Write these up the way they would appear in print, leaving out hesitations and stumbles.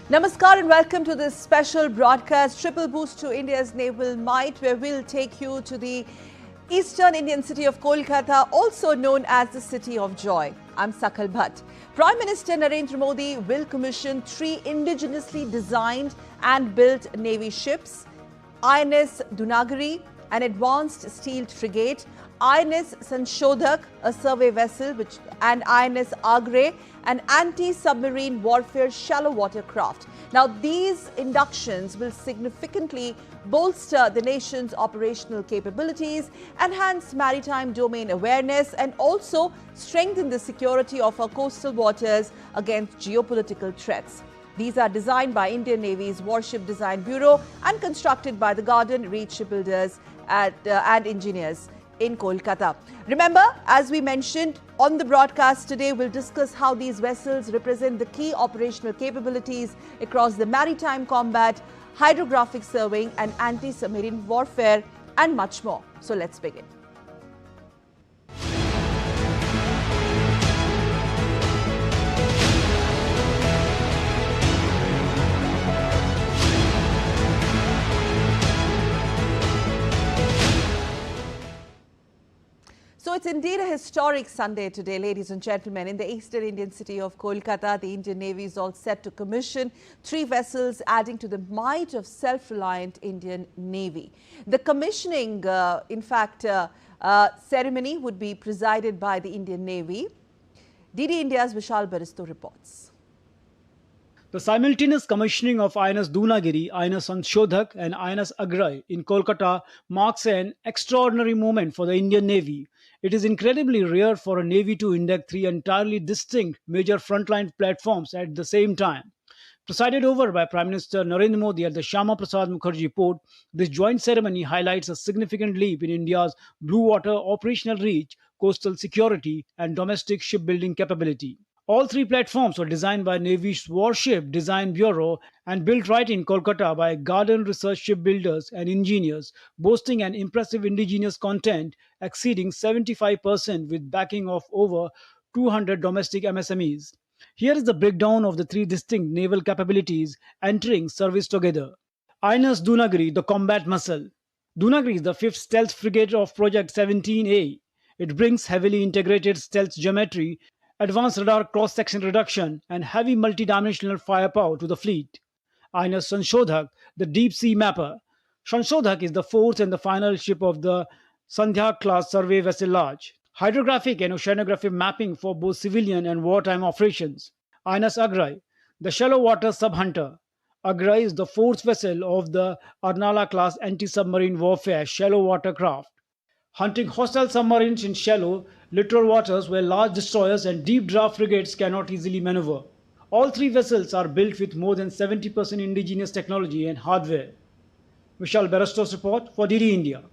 Namaskar and welcome to this special broadcast, Triple Boost to India's Naval Might, where we'll take you to the eastern Indian city of Kolkata, also known as the City of Joy. I'm Sakal Bhatt. Prime Minister Narendra Modi will commission 3 indigenously designed and built Navy ships: INS Dunagiri, an advanced steel frigate; INS Sanshodhak, a survey vessel, and INS Agre, an anti-submarine warfare shallow water craft. Now, these inductions will significantly bolster the nation's operational capabilities, enhance maritime domain awareness, and also strengthen the security of our coastal waters against geopolitical threats. These are designed by Indian Navy's Warship Design Bureau and constructed by the Garden Reach shipbuilders and engineers in Kolkata. Remember, as we mentioned on the broadcast today, we'll discuss how these vessels represent the key operational capabilities across the maritime combat, hydrographic surveying and anti-submarine warfare and much more. So let's begin. So it's indeed a historic Sunday today, ladies and gentlemen. In the eastern Indian city of Kolkata, the Indian Navy is all set to commission 3 vessels, adding to the might of self-reliant Indian Navy. The commissioning, ceremony would be presided by the Indian Navy. DD India's Vishal Baristo reports. The simultaneous commissioning of INS Dunagiri, INS Sanshodhak and INS Agrai in Kolkata marks an extraordinary moment for the Indian Navy. It is incredibly rare for a Navy to induct 3 entirely distinct major frontline platforms at the same time. Presided over by Prime Minister Narendra Modi at the Shyama Prasad Mukherjee Port, this joint ceremony highlights a significant leap in India's blue water operational reach, coastal security and domestic shipbuilding capability. All 3 platforms were designed by Navy's Warship Design Bureau and built right in Kolkata by Garden Research shipbuilders and engineers, boasting an impressive indigenous content exceeding 75% with backing of over 200 domestic MSMEs. Here is the breakdown of the 3 distinct naval capabilities entering service together. INS Dunagiri, the combat muscle. Dunagiri is the 5th stealth frigate of Project 17A. It brings heavily integrated stealth geometry, advanced radar cross-section reduction, and heavy multidimensional firepower to the fleet. INS Sanshodhak, the deep-sea mapper. Sanshodhak is the 4th and the final ship of the Sandhya-class survey vessel large. Hydrographic and oceanographic mapping for both civilian and wartime operations. INS Agrai, the shallow water sub-hunter. Agrai is the 4th vessel of the Arnala-class anti-submarine warfare shallow water craft, hunting hostile submarines in shallow, littoral waters where large destroyers and deep draft frigates cannot easily maneuver. All 3 vessels are built with more than 70% indigenous technology and hardware. Vishal Baristo's report for DD India.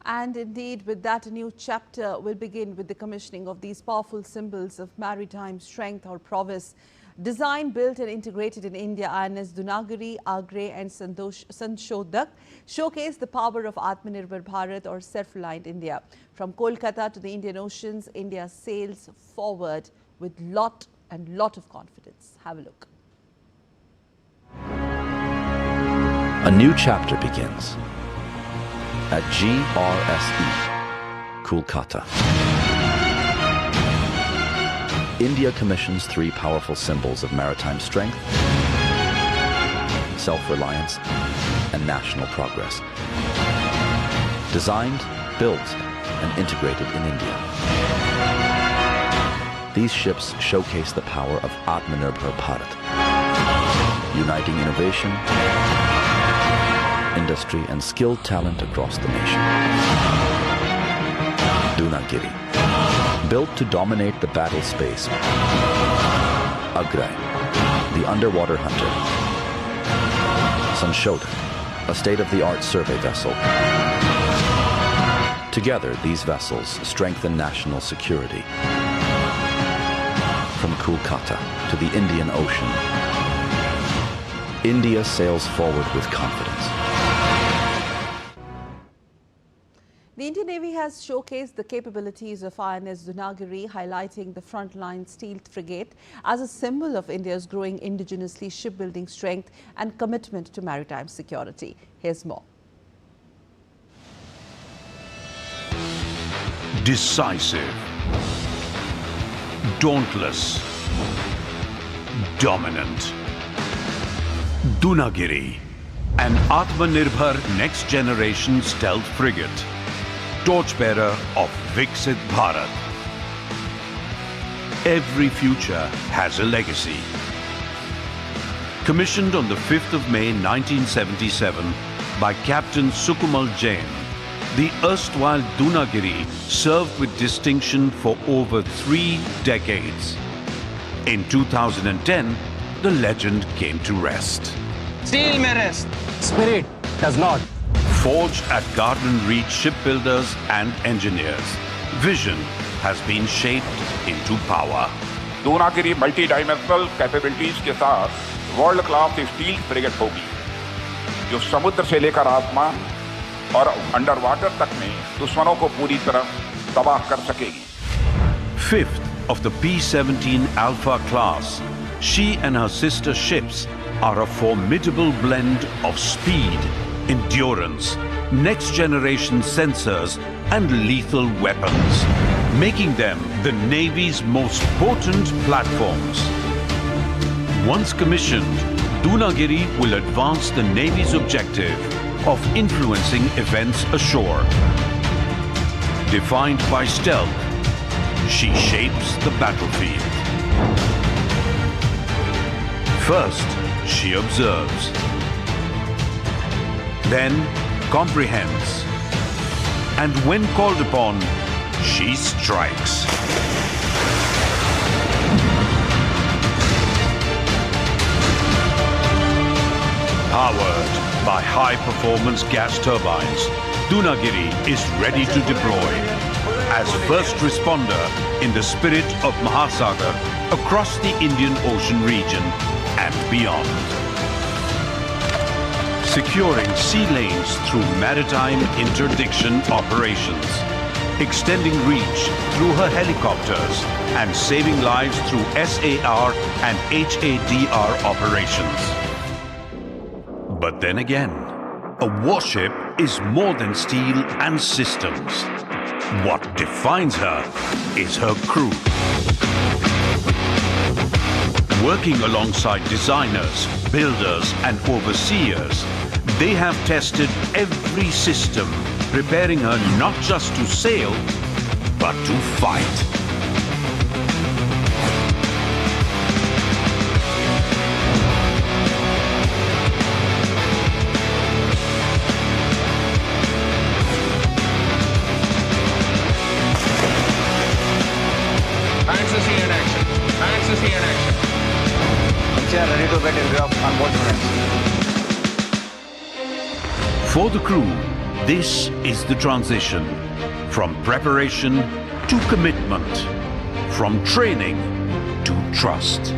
And indeed, with that, a new chapter will begin with the commissioning of these powerful symbols of maritime strength or prowess. Designed, built and integrated in India, INS Dunagiri, Agre and Sanshodhak showcase the power of Atmanirbhar Bharat or self-reliant India. From Kolkata to the Indian Oceans, India sails forward with lot of confidence. Have a look. A new chapter begins at GRSE, Kolkata. India commissions 3 powerful symbols of maritime strength, self-reliance, and national progress. Designed, built, and integrated in India. These ships showcase the power of Atmanirbhar Bharat, uniting innovation, industry, and skilled talent across the nation. Dunagiri, built to dominate the battle space. Agrai, the underwater hunter. Sanshodhak, a state-of-the-art survey vessel. Together, these vessels strengthen national security. From Kolkata to the Indian Ocean, India sails forward with confidence. The Indian Navy has showcased the capabilities of INS Dunagiri, highlighting the frontline stealth frigate as a symbol of India's growing indigenously shipbuilding strength and commitment to maritime security. Here's more. Decisive, dauntless, dominant. Dunagiri, an Atmanirbhar next generation stealth frigate, torchbearer of Viksit Bharat. Every future has a legacy. Commissioned on the 5th of May 1977 by Captain Sukumal Jain, the erstwhile Dunagiri served with distinction for over 3 decades. In 2010, the legend came to rest. Steel may rest, Spirit does not. Forged at Garden Reach shipbuilders and engineers, vision has been shaped into power. Dunagiri multi dimensional capabilities के साथ world class steel frigate होगी जो समुद्र से लेकर आसमान और under water तक में दुश्मनों को पूरी तरह तबाह कर सकेगी. Fifth of the P-17 Alpha class, she and her sister ships are a formidable blend of speed, endurance, next-generation sensors and lethal weapons, making them the Navy's most potent platforms. Once commissioned, Dunagiri will advance the Navy's objective of influencing events ashore. Defined by stealth, she shapes the battlefield. First, she observes, then comprehends, and when called upon, she strikes. Powered by high-performance gas turbines, Dunagiri is ready to deploy as first responder in the spirit of Mahasagar across the Indian Ocean region and beyond. Securing sea lanes through maritime interdiction operations, extending reach through her helicopters and saving lives through SAR and HADR operations. But then again, a warship is more than steel and systems. What defines her is her crew. Working alongside designers, builders and overseers, they have tested every system, preparing her not just to sail, but to fight. Fantasy in action, fantasy in action. Picture ready to get engulfed on both fronts. For the crew, this is the transition from preparation to commitment, from training to trust.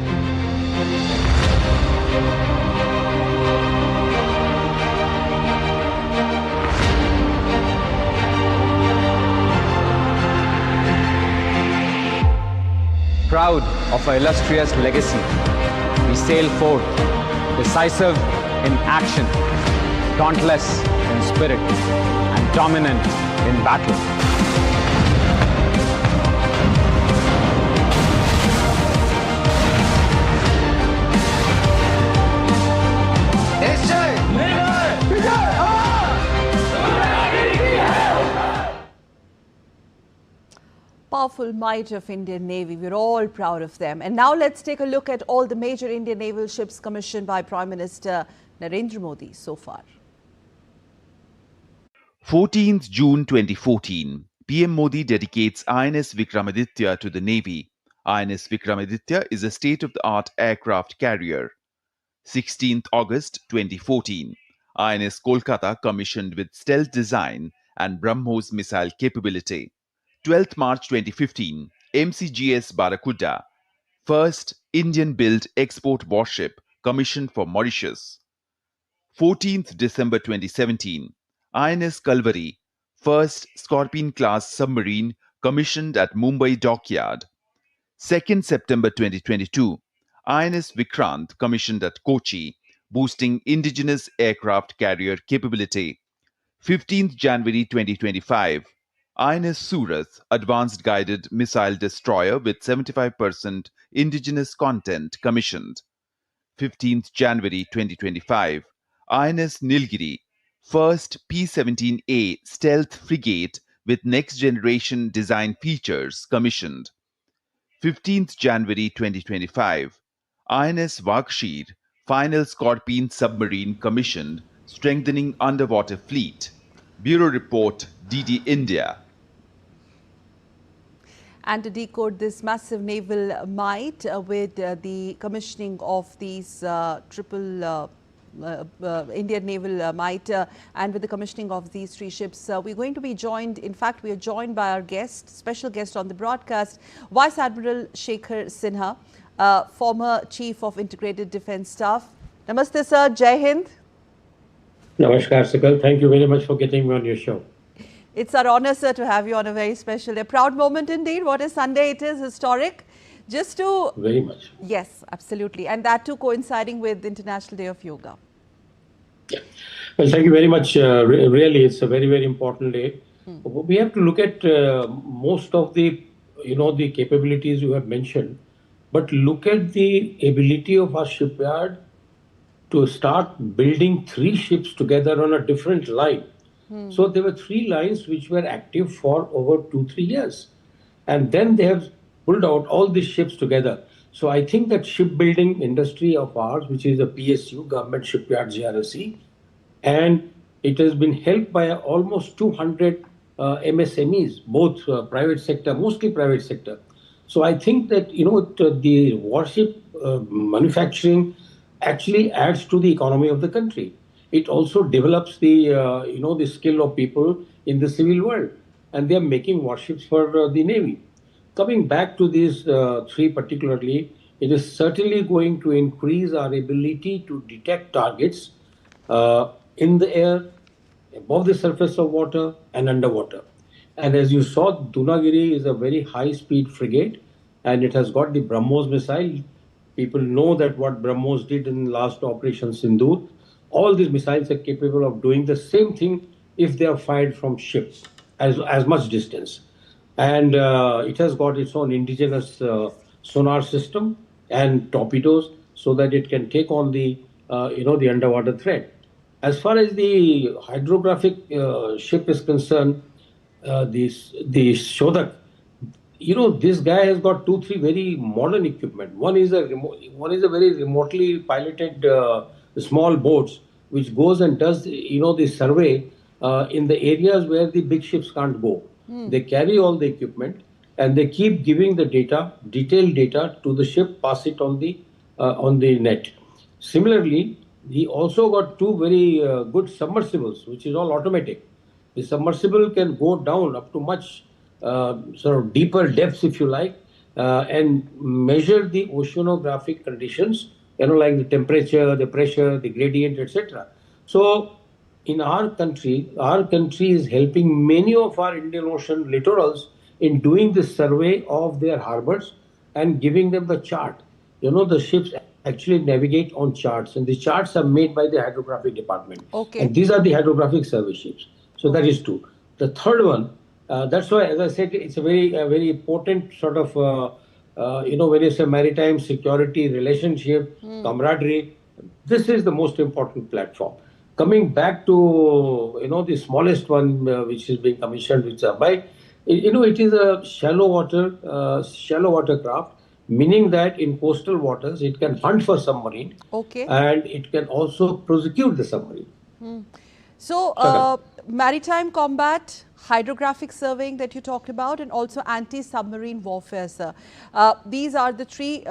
Proud of our illustrious legacy, we sail forth, decisive in action, dauntless in spirit, and dominant in battle. Powerful might of Indian Navy. We're all proud of them. And now let's take a look at all the major Indian naval ships commissioned by Prime Minister Narendra Modi so far. 14th June 2014, PM Modi dedicates INS Vikramaditya to the Navy. INS Vikramaditya is a state-of-the-art aircraft carrier. 16th August 2014, INS Kolkata commissioned with stealth design and BrahMos missile capability. 12th March 2015, MCGS Barracuda, first Indian-built export warship commissioned for Mauritius. 14th December 2017, INS Kalvari, first Scorpene-class submarine commissioned at Mumbai Dockyard. 2nd September 2022, INS Vikrant commissioned at Kochi, boosting indigenous aircraft carrier capability. 15th January 2025, INS Surat, advanced guided missile destroyer with 75% indigenous content, commissioned. 15th January 2025, INS Nilgiri, first P-17A stealth frigate with next-generation design features, commissioned. 15th January 2025, INS Vakshir, final Scorpene submarine commissioned, strengthening underwater fleet. Bureau Report, DD India. And to decode this massive naval might with the commissioning of these triple Indian naval might and with the commissioning of these three ships, we're going to be joined, in fact, we are joined by our guest, special guest on the broadcast, Vice Admiral Shekhar Sinha, former Chief of Integrated Defence Staff. Namaste, sir. Jai Hind. Namaskar, Sakal. Thank you very much for getting me on your show. It's our honor, sir, to have you on a very special day. Proud moment indeed. What a Sunday it is, historic. Just to... Very much. Yes, absolutely. And that too coinciding with International Day of Yoga. Yeah. Well, thank you very much. Really, it's a very, very important day. We have to look at most of the, the capabilities you have mentioned, but look at the ability of our shipyard to start building 3 ships together on a different line. So there were 3 lines which were active for over 2-3 years. And then they have pulled out all these ships together. So I think that shipbuilding industry of ours, which is a PSU, Government Shipyard GRSE, and it has been helped by almost 200 MSMEs, both private sector, mostly private sector. So I think that, the warship manufacturing actually adds to the economy of the country. It also develops the, the skill of people in the civil world, and they are making warships for the Navy. Coming back to these 3 particularly, it is certainly going to increase our ability to detect targets in the air, above the surface of water, and underwater. And as you saw, Dunagiri is a very high-speed frigate, and it has got the BrahMos missile. People know that what BrahMos did in last Operation Sindoor. All these missiles are capable of doing the same thing if they are fired from ships as much distance. And it has got its own indigenous sonar system and torpedoes so that it can take on the, the underwater threat. As far as the hydrographic ship is concerned, the Shodhak, this guy has got 2-3 very modern equipment. One is a very remotely piloted small boats which goes and does the survey in the areas where the big ships can't go. They carry all the equipment and they keep giving the data, detailed data to the ship, pass it on the net. Similarly, he also got 2 very good submersibles, which is all automatic. The submersible can go down up to much sort of deeper depths, if you like, and measure the oceanographic conditions, like the temperature, the pressure, the gradient, etc. So in our country is helping many of our Indian Ocean littorals in doing the survey of their harbors and giving them the chart. The ships actually navigate on charts, and the charts are made by the hydrographic department. Okay. And these are the hydrographic survey ships. So that is 2. The third one, that's why, as I said, it's a very important sort of, when it's a maritime security relationship, camaraderie, this is the most important platform. Coming back to, the smallest one, which is being commissioned with Zabai, it is a shallow water craft, meaning that in coastal waters, it can hunt for submarine. Okay. And it can also prosecute the submarine. So, maritime combat, hydrographic surveying that you talked about, and also anti-submarine warfare, sir. These are the 3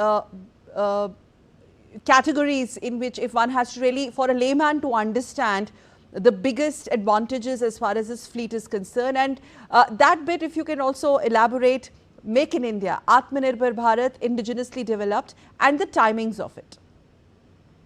categories in which, if one has to really, for a layman to understand the biggest advantages as far as this fleet is concerned. And that bit, if you can also elaborate, Make in India, Atmanirbhar Bharat, indigenously developed, and the timings of it.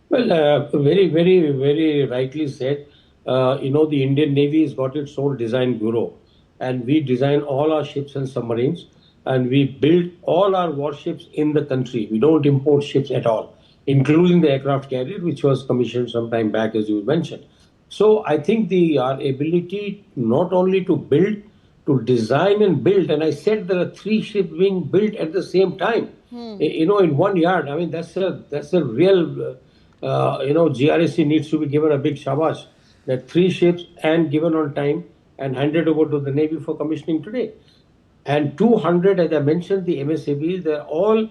Well, very, very, very rightly said. the Indian Navy has got its own design bureau, and we design all our ships and submarines, and we build all our warships in the country. We don't import ships at all, including the aircraft carrier, which was commissioned some time back, as you mentioned. So I think our ability not only to build, to design and build, and I said there are 3 ships being built at the same time, in one yard. I mean, that's a real, GRSC needs to be given a big shabash, that 3 ships and given on time and handed over to the Navy for commissioning today. And 200, as I mentioned, the MSABs, they're all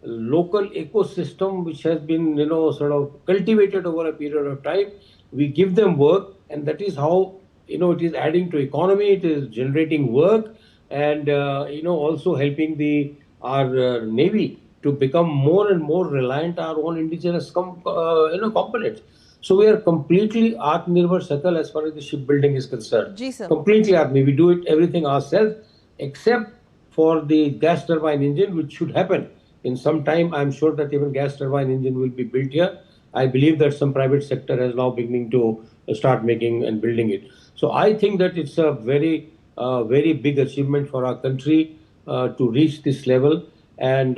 local ecosystem which has been, sort of cultivated over a period of time. We give them work, and that is how, it is adding to economy, it is generating work, and, also helping our Navy to become more and more reliant on our own indigenous components. So we are completely Atmanirbhar Sakal as far as the shipbuilding is concerned. Ji, sir. Completely Atmanirbhar. We do it everything ourselves, except for the gas turbine engine, which should happen in some time. I'm sure that even gas turbine engine will be built here. I believe that some private sector is now beginning to start making and building it. So I think that it's a very big achievement for our country to reach this level. And,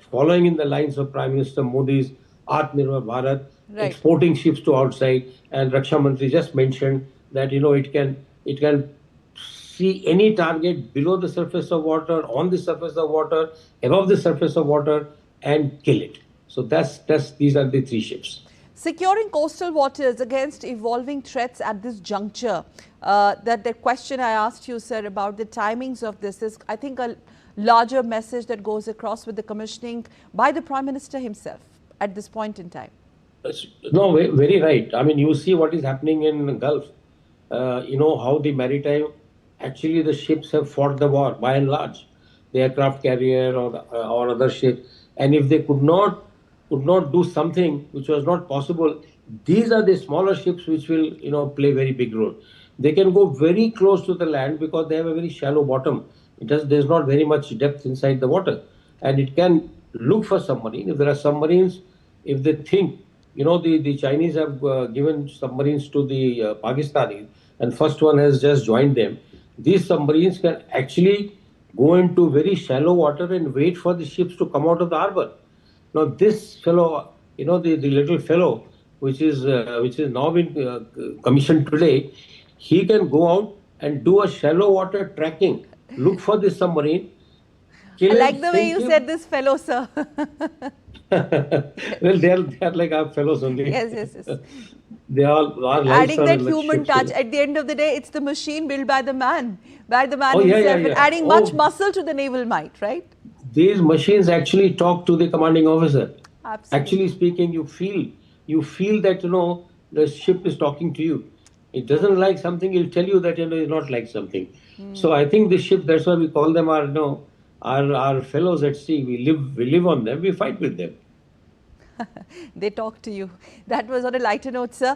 following in the lines of Prime Minister Modi's Atmanirbhar Bharat, exporting ships to outside, and Raksha Mantri just mentioned that, it can see any target below the surface of water, on the surface of water, above the surface of water, and kill it. So these are the 3 ships. Securing coastal waters against evolving threats at this juncture. That question I asked you, sir, about the timings of this is, I think, a larger message that goes across with the commissioning by the Prime Minister himself at this point in time. No, very right. I mean, you see what is happening in the Gulf. How the maritime, actually the ships have fought the war by and large, the aircraft carrier or other ships. And if they could not do something which was not possible, these are the smaller ships which will, play very big role. They can go very close to the land because they have a very shallow bottom. There's not very much depth inside the water. And it can look for submarine. If there are submarines, if they think, the Chinese have given submarines to the Pakistanis, and first one has just joined them. These submarines can actually go into very shallow water and wait for the ships to come out of the harbor. Now this fellow, the little fellow, which is now been commissioned today, he can go out and do a shallow water tracking, look for the submarine. I like the way you said this fellow, sir. Well, they are like our fellows only. Yes. They all are adding that human touch. At the end of the day, it's the machine built by the man himself, and adding much muscle to the naval might, right? These machines actually talk to the commanding officer. Absolutely. Actually speaking, you feel that, the ship is talking to you. It doesn't like something, it'll tell you that, it's not like something. So I think the ship, that's why we call them our fellows at sea. We live on them, we fight with them. They talk to you. That was on a lighter note, sir.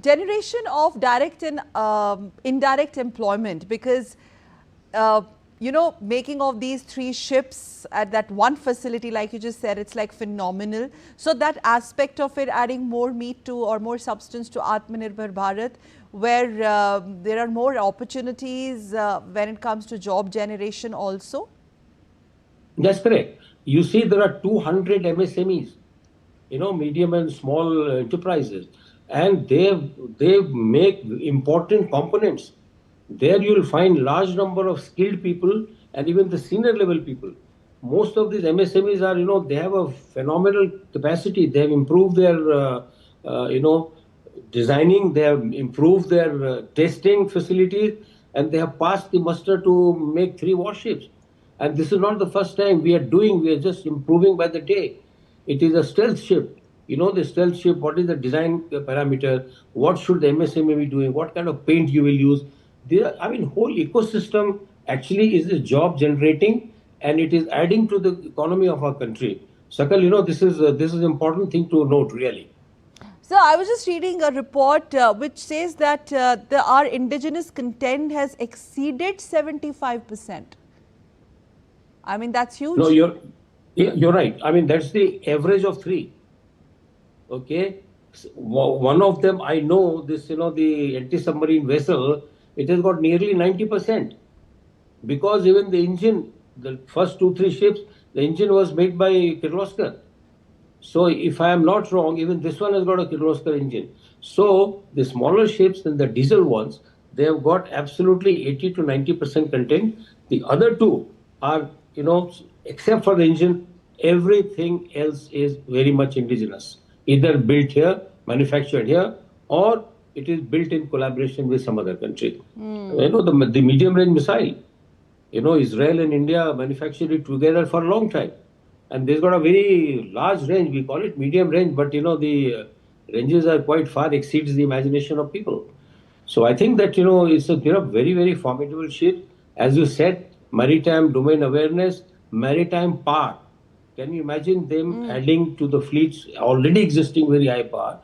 Generation of direct and indirect employment, because making of these 3 ships at that one facility, like you just said, it's like phenomenal. So that aspect of it, adding more meat to or more substance to Atmanirbhar Bharat, where there are more opportunities when it comes to job generation also? That's correct. You see, there are 200 MSMEs, medium and small enterprises, and they make important components. There you will find large number of skilled people and even the senior level people. Most of these MSMEs are, they have a phenomenal capacity. They have improved their, designing, they have improved their testing facilities, and they have passed the muster to make 3 warships. And this is not the first time we are just improving by the day. It is a stealth ship. The stealth ship, what is the design parameter? What should the MSME be doing? What kind of paint you will use? Whole ecosystem actually is job generating, and it is adding to the economy of our country. Sakal, this is an important thing to note, really. So I was just reading a report which says that our indigenous content has exceeded 75%. I mean, that's huge. No, you're right. I mean, that's the average of 3. Okay. One of them, I know this, the anti-submarine vessel, it has got nearly 90%. Because even the engine, the first 2-3 ships, the engine was made by Kirloskar. So if I am not wrong, even this one has got a Kirloskar engine. So the smaller ships and the diesel ones, they have got absolutely 80 to 90% content. The other two are, except for the engine, everything else is very much indigenous. Either built here, manufactured here, or it is built in collaboration with some other country. The medium range missile, Israel and India manufactured it together for a long time. And this got a very large range. We call it medium range, but the ranges are quite far exceeds the imagination of people. So I think that it's a very, very formidable ship. As you said, maritime domain awareness, maritime power. Can you imagine them adding to the fleets already existing very high power?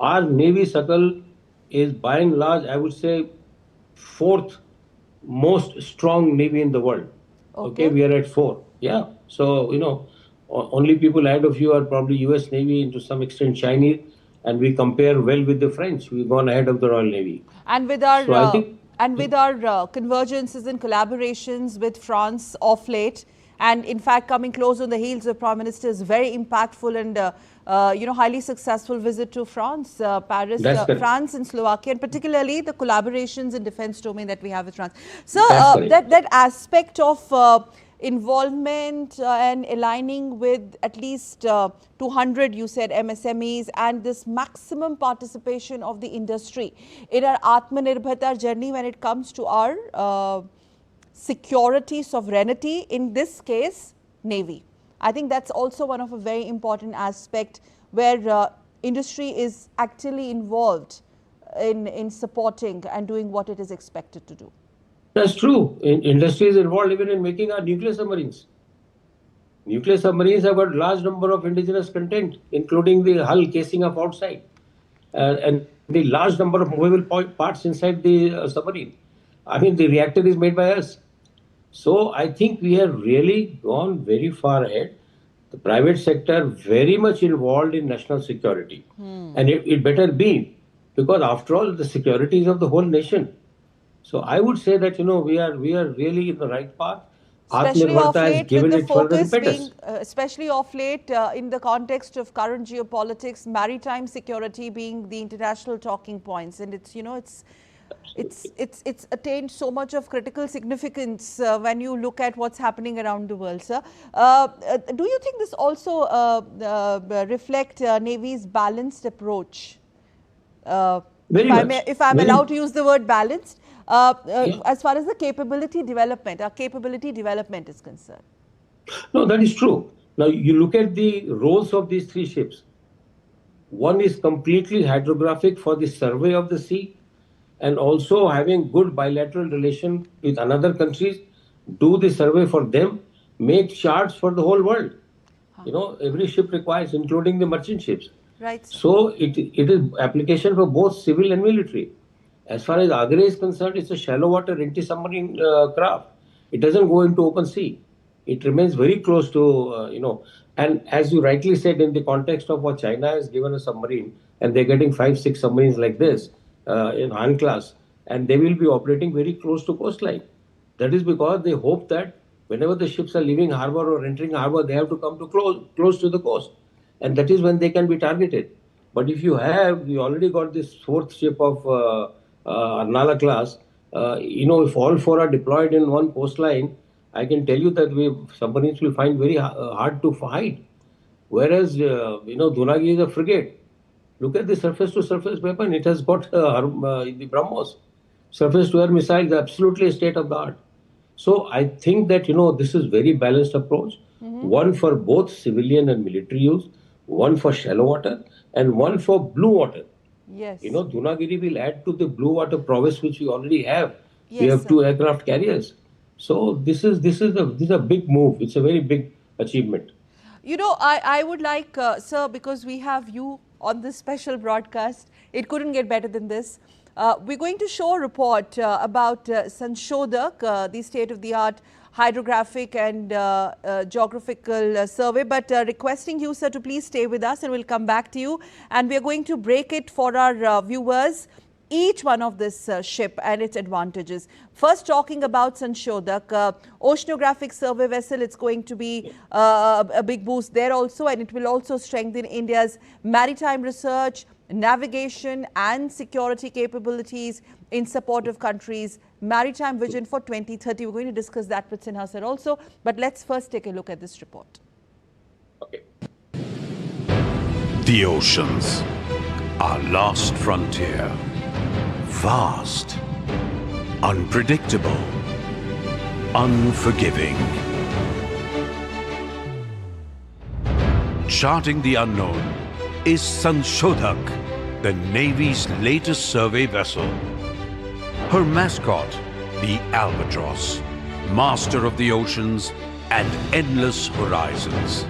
Our Navy Sakal is by and large, I would say, fourth most strong Navy in the world. Okay, we are at 4. Yeah. So, only people ahead of you are probably US Navy and to some extent Chinese, and we compare well with the French. We've gone ahead of the Royal Navy. And with our convergences and collaborations with France of late, and in fact coming close on the heels of Prime Minister's very impactful and highly successful visit to France, Paris, France and Slovakia, and particularly the collaborations in defense domain that we have with France. So that aspect of involvement and aligning with at least 200, you said, MSMEs, and this maximum participation of the industry in our Atmanirbharta journey when it comes to our security, sovereignty, in this case, Navy. I think that's also one of a very important aspect where industry is actually involved in supporting and doing what it is expected to do. That's true. Industry is involved even in making our nuclear submarines. Nuclear submarines have got large number of indigenous content, including the hull casing of outside, and the large number of movable parts inside the submarine. I mean, the reactor is made by us. So I think we have really gone very far ahead. The private sector very much involved in national security, and it better be, because after all, the security is of the whole nation. So I would say that we are really in the right path. Especially of late, with the focus being, especially of late, in the context of current geopolitics, maritime security being the international talking points, and it's attained so much of critical significance when you look at what's happening around the world, sir. Do you think this also reflect Navy's balanced approach? If I'm allowed to use the word balanced, as far as the capability development, our capability development is concerned. No, that is true. Now, you look at the roles of these 3 ships. One is completely hydrographic for the survey of the sea, and also having good bilateral relation with another countries, do the survey for them, make charts for the whole world. Every ship requires, including the merchant ships. Right. So it is application for both civil and military. As far as Agra is concerned, it's a shallow water anti-submarine craft. It doesn't go into open sea. It remains very close to, and as you rightly said, in the context of what China has given a submarine, and they're getting 5-6 submarines like this in Han class, and they will be operating very close to coastline. That is because they hope that whenever the ships are leaving harbor or entering harbor, they have to come to close to the coast. And that is when they can be targeted. But if we already got this 4th ship of Arnala class, if all 4 are deployed in one coastline, I can tell you that submarines will find very hard to hide. Whereas, Dunagiri is a frigate. Look at the surface-to-surface weapon. It has got the BrahMos. Surface-to-air missile is absolutely a state-of-the-art. So I think that, this is very balanced approach. One for both civilian and military use, one for shallow water, and one for blue water. Yes. Dunagiri will add to the blue water prowess which we already have. Yes, we have 2 aircraft carriers. So this is a big move. It's a very big achievement. I would like, sir, because we have you on this special broadcast, it couldn't get better than this. We're going to show a report about Sanshodak, the state-of-the-art hydrographic and geographical survey. But requesting you, sir, to please stay with us and we'll come back to you. And we are going to break it for our viewers, each one of this ship and its advantages. First, talking about Sanshodhak, oceanographic survey vessel, it's going to be a big boost there also, and it will also strengthen India's maritime research, navigation and security capabilities in support of country's maritime vision for 2030. We're going to discuss that with Sinha sir also, but let's first take a look at this report. Okay. The oceans, our last frontier. Vast, unpredictable, unforgiving. Charting the unknown is Sanshodhak, the Navy's latest survey vessel. Her mascot, the albatross, master of the oceans and endless horizons.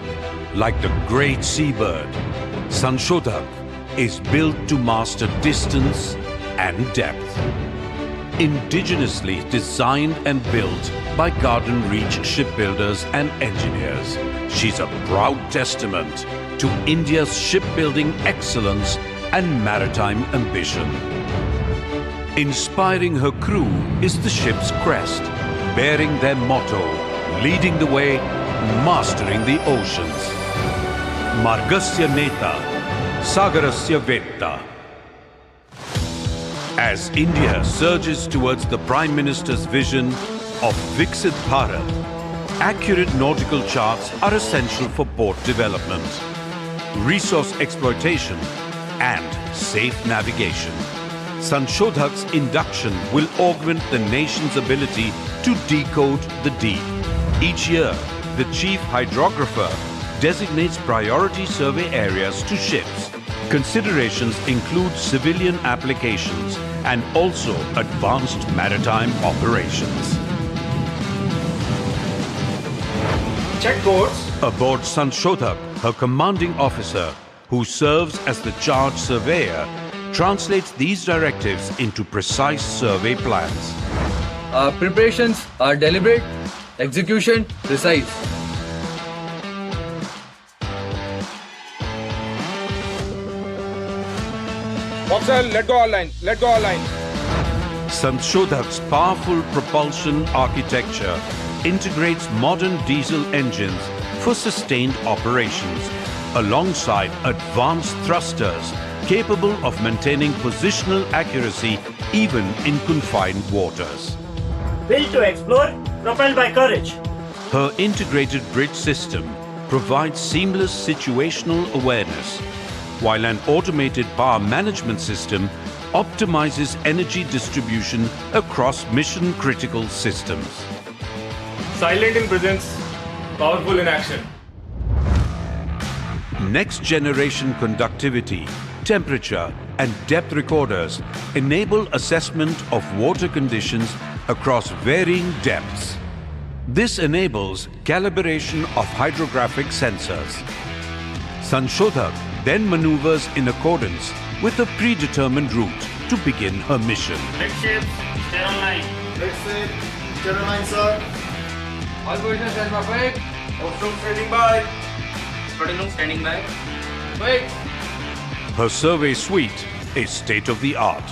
Like the great seabird, Sanshodhak is built to master distance and depth. Indigenously designed and built by Garden Reach shipbuilders and engineers, she's a proud testament to India's shipbuilding excellence and maritime ambition. Inspiring her crew is the ship's crest, bearing their motto, leading the way, mastering the oceans. Margasya Neta, Sagarasya Vetta. As India surges towards the Prime Minister's vision of Viksit Bharat, accurate nautical charts are essential for port development, resource exploitation and safe navigation. Sanshodhak's induction will augment the nation's ability to decode the deep. Each year, the chief hydrographer designates priority survey areas to ships. Considerations include civilian applications and also advanced maritime operations. Check course. Aboard Sanshodhak, her commanding officer, who serves as the charge surveyor, translates these directives into precise survey plans. Our preparations are deliberate, execution precise. Officer, let go all line. Let go all line. Sanshodhak's powerful propulsion architecture integrates modern diesel engines for sustained operations, alongside advanced thrusters capable of maintaining positional accuracy even in confined waters. Built to explore, propelled by courage. Her integrated bridge system provides seamless situational awareness, while an automated power management system optimizes energy distribution across mission-critical systems. Silent in presence, powerful in action. Next-generation conductivity, temperature, and depth recorders enable assessment of water conditions across varying depths. This enables calibration of hydrographic sensors. Sanshodhak then maneuvers in accordance with a predetermined route to begin her mission. Red ships, stay on line. Red ship, stay on line, sir. All positions stand by, wait. Outlook standing by. Platoon standing by. Wait. Her survey suite is state-of-the-art.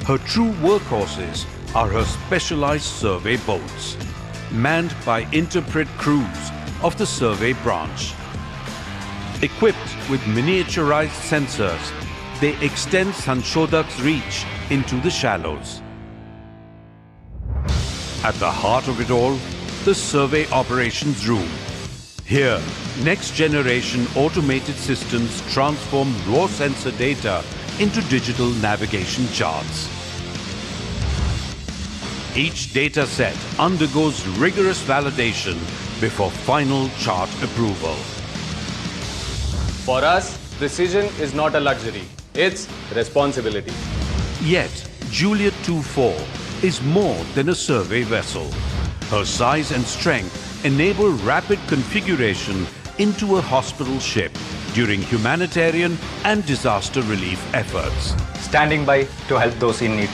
Her true workhorses are her specialized survey boats, manned by interpret crews of the survey branch. Equipped with miniaturized sensors, they extend Sanshodhak's reach into the shallows. At the heart of it all, the Survey Operations Room. Here, next-generation automated systems transform raw sensor data into digital navigation charts. Each data set undergoes rigorous validation before final chart approval. For us, precision is not a luxury, it's responsibility. Yet, Juliet 2-4 is more than a survey vessel. Her size and strength enable rapid configuration into a hospital ship during humanitarian and disaster relief efforts. Standing by to help those in need.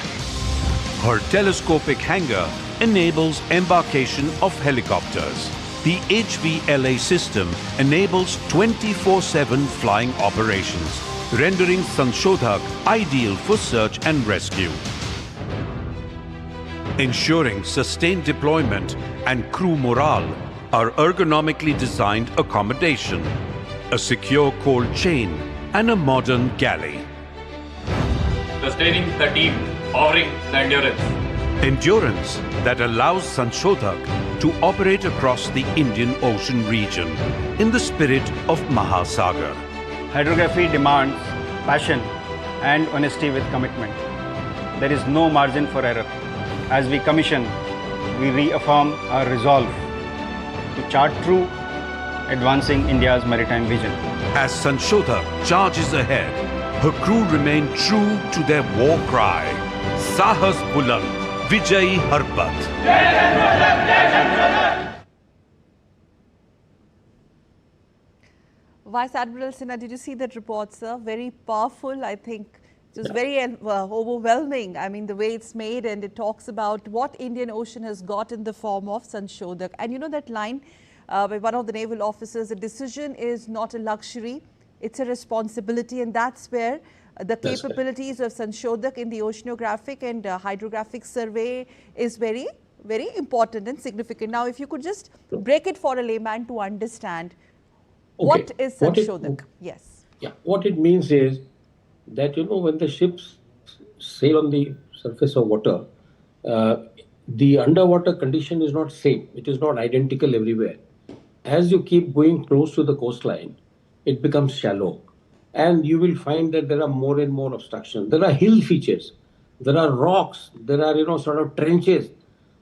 Her telescopic hangar enables embarkation of helicopters. The HVLA system enables 24/7 flying operations, rendering Sanshodhak ideal for search and rescue. Ensuring sustained deployment and crew morale are ergonomically designed accommodation, a secure cold chain and a modern galley. Sustaining the team, powering the endurance. Endurance that allows Sanshodhak to operate across the Indian Ocean region in the spirit of Mahasagar. Hydrography demands passion and honesty with commitment. There is no margin for error. As we commission, we reaffirm our resolve to chart through advancing India's maritime vision. As Sanshodhak charges ahead, her crew remain true to their war cry, Sahas Buland, Vijayi Harpat. Vice Admiral Sinha, did you see that report, sir? Very powerful, I think. It was very overwhelming. I mean, the way it's made, and it talks about what Indian Ocean has got in the form of Sanshodhak. And you know that line by one of the naval officers, a decision is not a luxury, it's a responsibility. And that's where the capabilities of Sanshodhak in the oceanographic and hydrographic survey is very, very important and significant. Now, if you could just break it for a layman to understand, what is Sanshodhak? Yes. Yeah, what it means is that, you know, when the ships sail on the surface of water, the underwater condition is not same. It is not identical everywhere. As you keep going close to the coastline, it becomes shallow. And you will find that there are more and more obstructions. There are hill features. There are rocks. There are, you know, sort of trenches.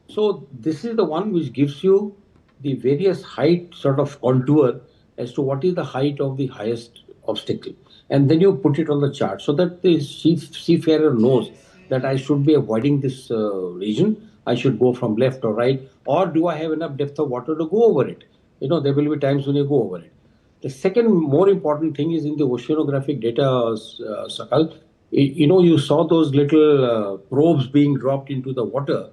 So this is the one which gives you the various height sort of contour as to what is the height of the highest obstacle. And then you put it on the chart so that the seafarer knows that I should be avoiding this region. I should go from left or right, or do I have enough depth of water to go over it? You know, there will be times when you go over it. The second more important thing is in the oceanographic data, Sakal. You know, you saw those little probes being dropped into the water.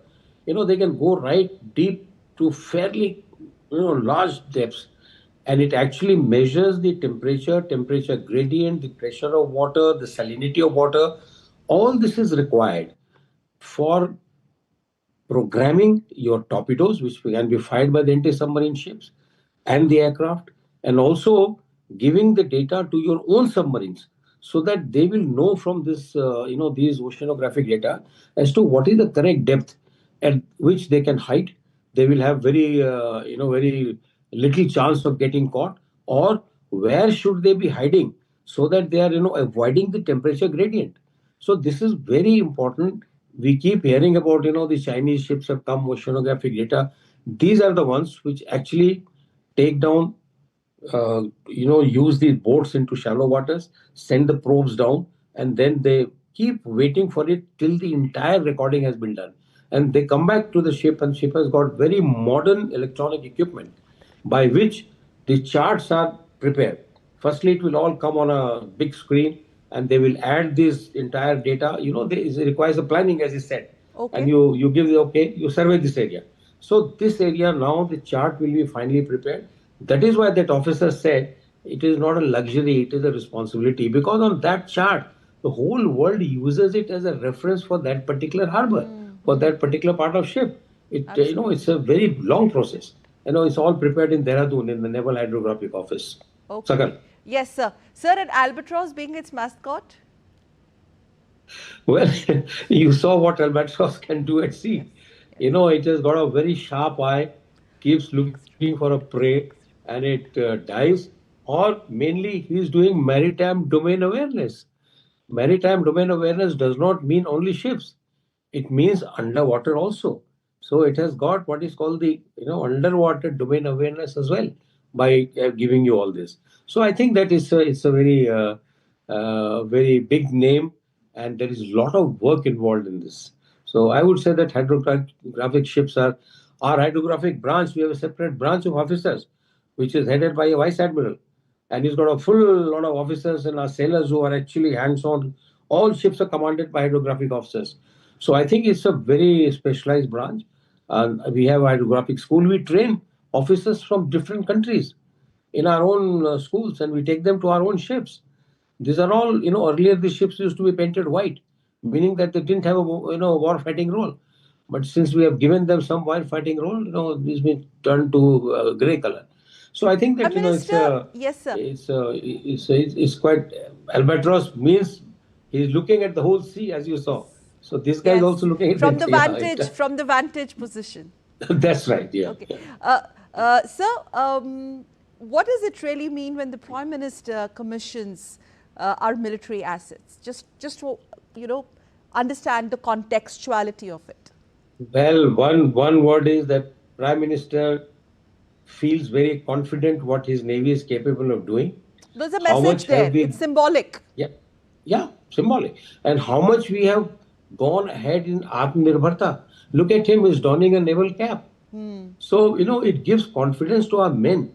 You know, they can go right deep to fairly, you know, large depths. And it actually measures the temperature gradient, the pressure of water, the salinity of water. All this is required for programming your torpedoes, which can be fired by the anti-submarine ships and the aircraft, and also giving the data to your own submarines so that they will know from this, you know, these oceanographic data as to what is the correct depth at which they can hide. They will have very, you know, very little chance of getting caught, or where should they be hiding so that they are, you know, avoiding the temperature gradient. So this is very important. We keep hearing about, you know, the Chinese ships have come oceanographic data. These are the ones which actually take down, you know, use these boats into shallow waters, send the probes down, and then they keep waiting for it till the entire recording has been done. And they come back to the ship, and ship has got very modern electronic equipment by which the charts are prepared. Firstly, it will all come on a big screen, and they will add this entire data. You know, it requires a planning, as you said. Okay. And you give the okay, you survey this area. So this area now, the chart will be finally prepared. That is why that officer said it is not a luxury, it is a responsibility. Because on that chart, the whole world uses it as a reference for that particular harbor, for that particular part of ship. It, you know, it's a very long process. You know, it's all prepared in Dehradun in the Naval Hydrographic Office. Okay. Sakal. Yes, sir. Sir, and Albatross being its mascot? Well, you saw what Albatross can do at sea. You know, it has got a very sharp eye, keeps looking for a prey, and it dives. Or mainly, he's doing maritime domain awareness. Maritime domain awareness does not mean only ships. It means underwater also. So it has got what is called the, you know, underwater domain awareness as well by giving you all this. So I think that it's a very very big name, and there is a lot of work involved in this. So I would say that hydrographic ships are our hydrographic branch. We have a separate branch of officers which is headed by a vice admiral. And he's got a full lot of officers and our sailors who are actually hands-on. All ships are commanded by hydrographic officers. So I think it's a very specialized branch. We have a hydrographic school. We train officers from different countries in our own schools, and we take them to our own ships. These are all, earlier the ships used to be painted white, meaning that they didn't have a, war fighting role. But since we have given them some war fighting role, it's been turned to grey color. So I think that yes, sir. It's quite Albatross means he's looking at the whole sea, as you saw. So this guy is also looking at from the vantage from the vantage position. That's right. Yeah. Okay, sir. What does it really mean when the Prime Minister commissions our military assets? Just to understand the contextuality of it. Well, one word is that Prime Minister feels very confident what his Navy is capable of doing. There's a message there. It's symbolic. Yeah, symbolic. And how much we have gone ahead in Atmanirbharta. Look at him, he's donning a naval cap. So, it gives confidence to our men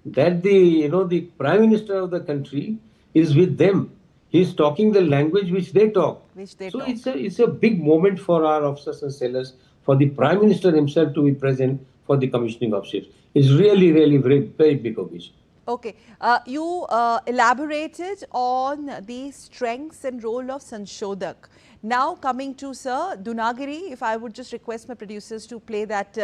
that the Prime Minister of the country is with them. He's talking the language which they talk. It's a big moment for our officers and sailors, for the Prime Minister himself to be present for the commissioning of ships. It's really, really very, very big occasion. Okay. You elaborated on the strengths and role of Sanshodhak. Now coming to Sir Dunagiri, if I would just request my producers to play that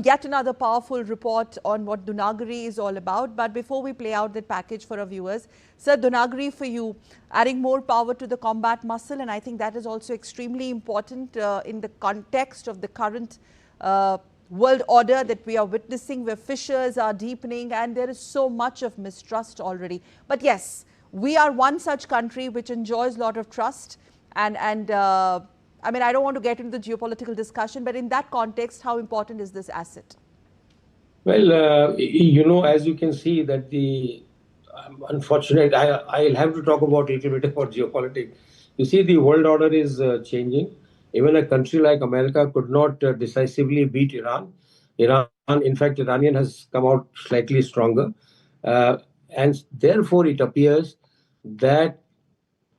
yet another powerful report on what Dunagiri is all about. But before we play out that package for our viewers, Sir Dunagiri, for you, adding more power to the combat muscle, and I think that is also extremely important in the context of the current world order that we are witnessing, where fissures are deepening and there is so much of mistrust already. But yes, we are one such country which enjoys a lot of trust. And I mean, I don't want to get into the geopolitical discussion, but in that context, how important is this asset? Well, as you can see that unfortunate, I'll have to talk about a little bit about geopolitics. You see, the world order is changing. Even a country like America could not decisively beat Iran. In fact, Iranian has come out slightly stronger. And therefore, it appears that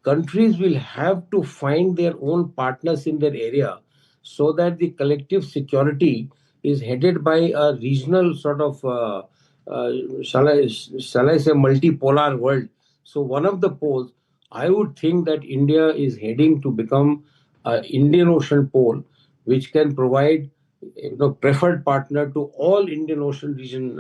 countries will have to find their own partners in their area so that the collective security is headed by a regional sort of, shall I say, multipolar world. So one of the poles, I would think that India is heading to become an Indian Ocean pole, which can provide preferred partner to all Indian Ocean region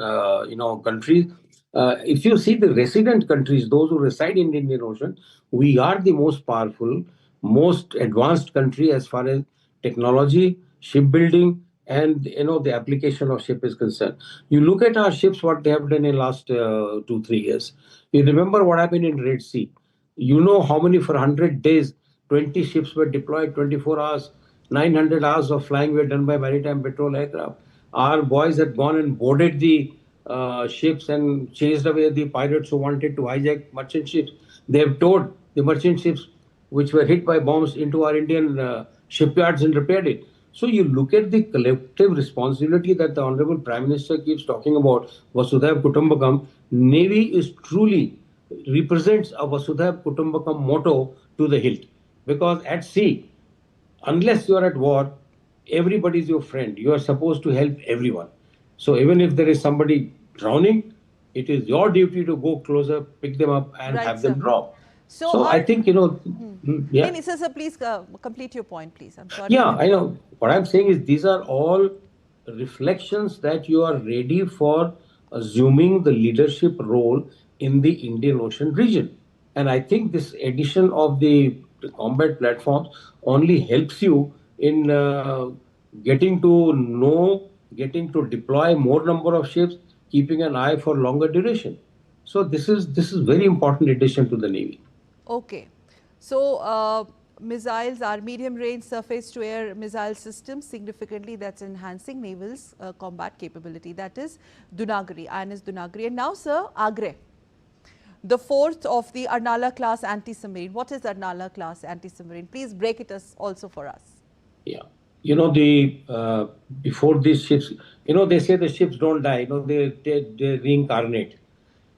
countries. If you see the resident countries, those who reside in the Indian Ocean, we are the most powerful, most advanced country as far as technology, shipbuilding, and the application of ship is concerned. You look at our ships, what they have done in the last 2-3 years. You remember what happened in Red Sea. You know how many, for 100 days, 20 ships were deployed, 24 hours, 900 hours of flying were done by maritime patrol aircraft. Our boys had gone and boarded the ships and chased away the pirates who wanted to hijack merchant ships. They have towed the merchant ships which were hit by bombs into our Indian shipyards and repaired it. So you look at the collective responsibility that the Honorable Prime Minister keeps talking about, Vasudhaiva Kutumbakam. Navy is truly represents a Vasudhaiva Kutumbakam motto to the hilt. Because at sea, unless you are at war, everybody is your friend. You are supposed to help everyone. So even if there is somebody drowning, it is your duty to go closer, pick them up and have them drop. So I think, yeah. Sir, please complete your point, please. I'm sorry. Yeah, I know. What I'm saying is these are all reflections that you are ready for assuming the leadership role in the Indian Ocean region. And I think this addition of the combat platforms only helps you in getting to deploy more number of ships, keeping an eye for longer duration. So this is very important addition to the Navy. Okay. So missiles are medium-range surface-to-air missile systems. Significantly, that's enhancing naval's combat capability. That is Dunagiri, INS Dunagiri. And now, sir, Agre, the fourth of the Arnala class anti-submarine. What is Arnala class anti-submarine? Please break it also for us. Yeah. you know, before these ships, you know, they say the ships don't die, you know, they reincarnate.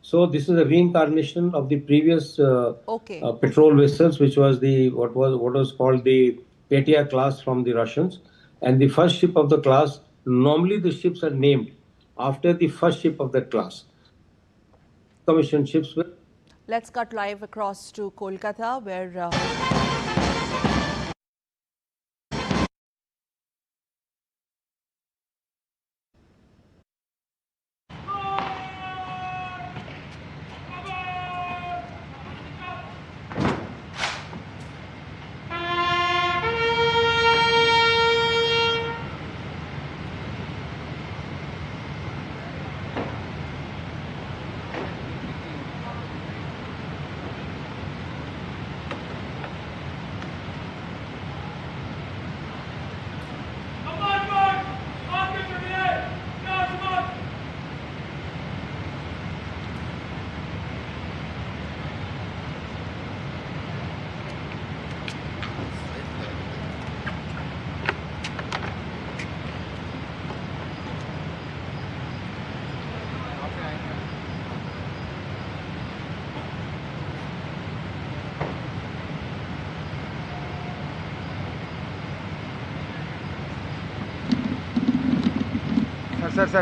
So this is a reincarnation of the previous patrol vessels, which was what was called the Petya class from the Russians. And the first ship of the class, normally the ships are named after the first ship of that class. Commissioned ships were. Let's cut live across to Kolkata, where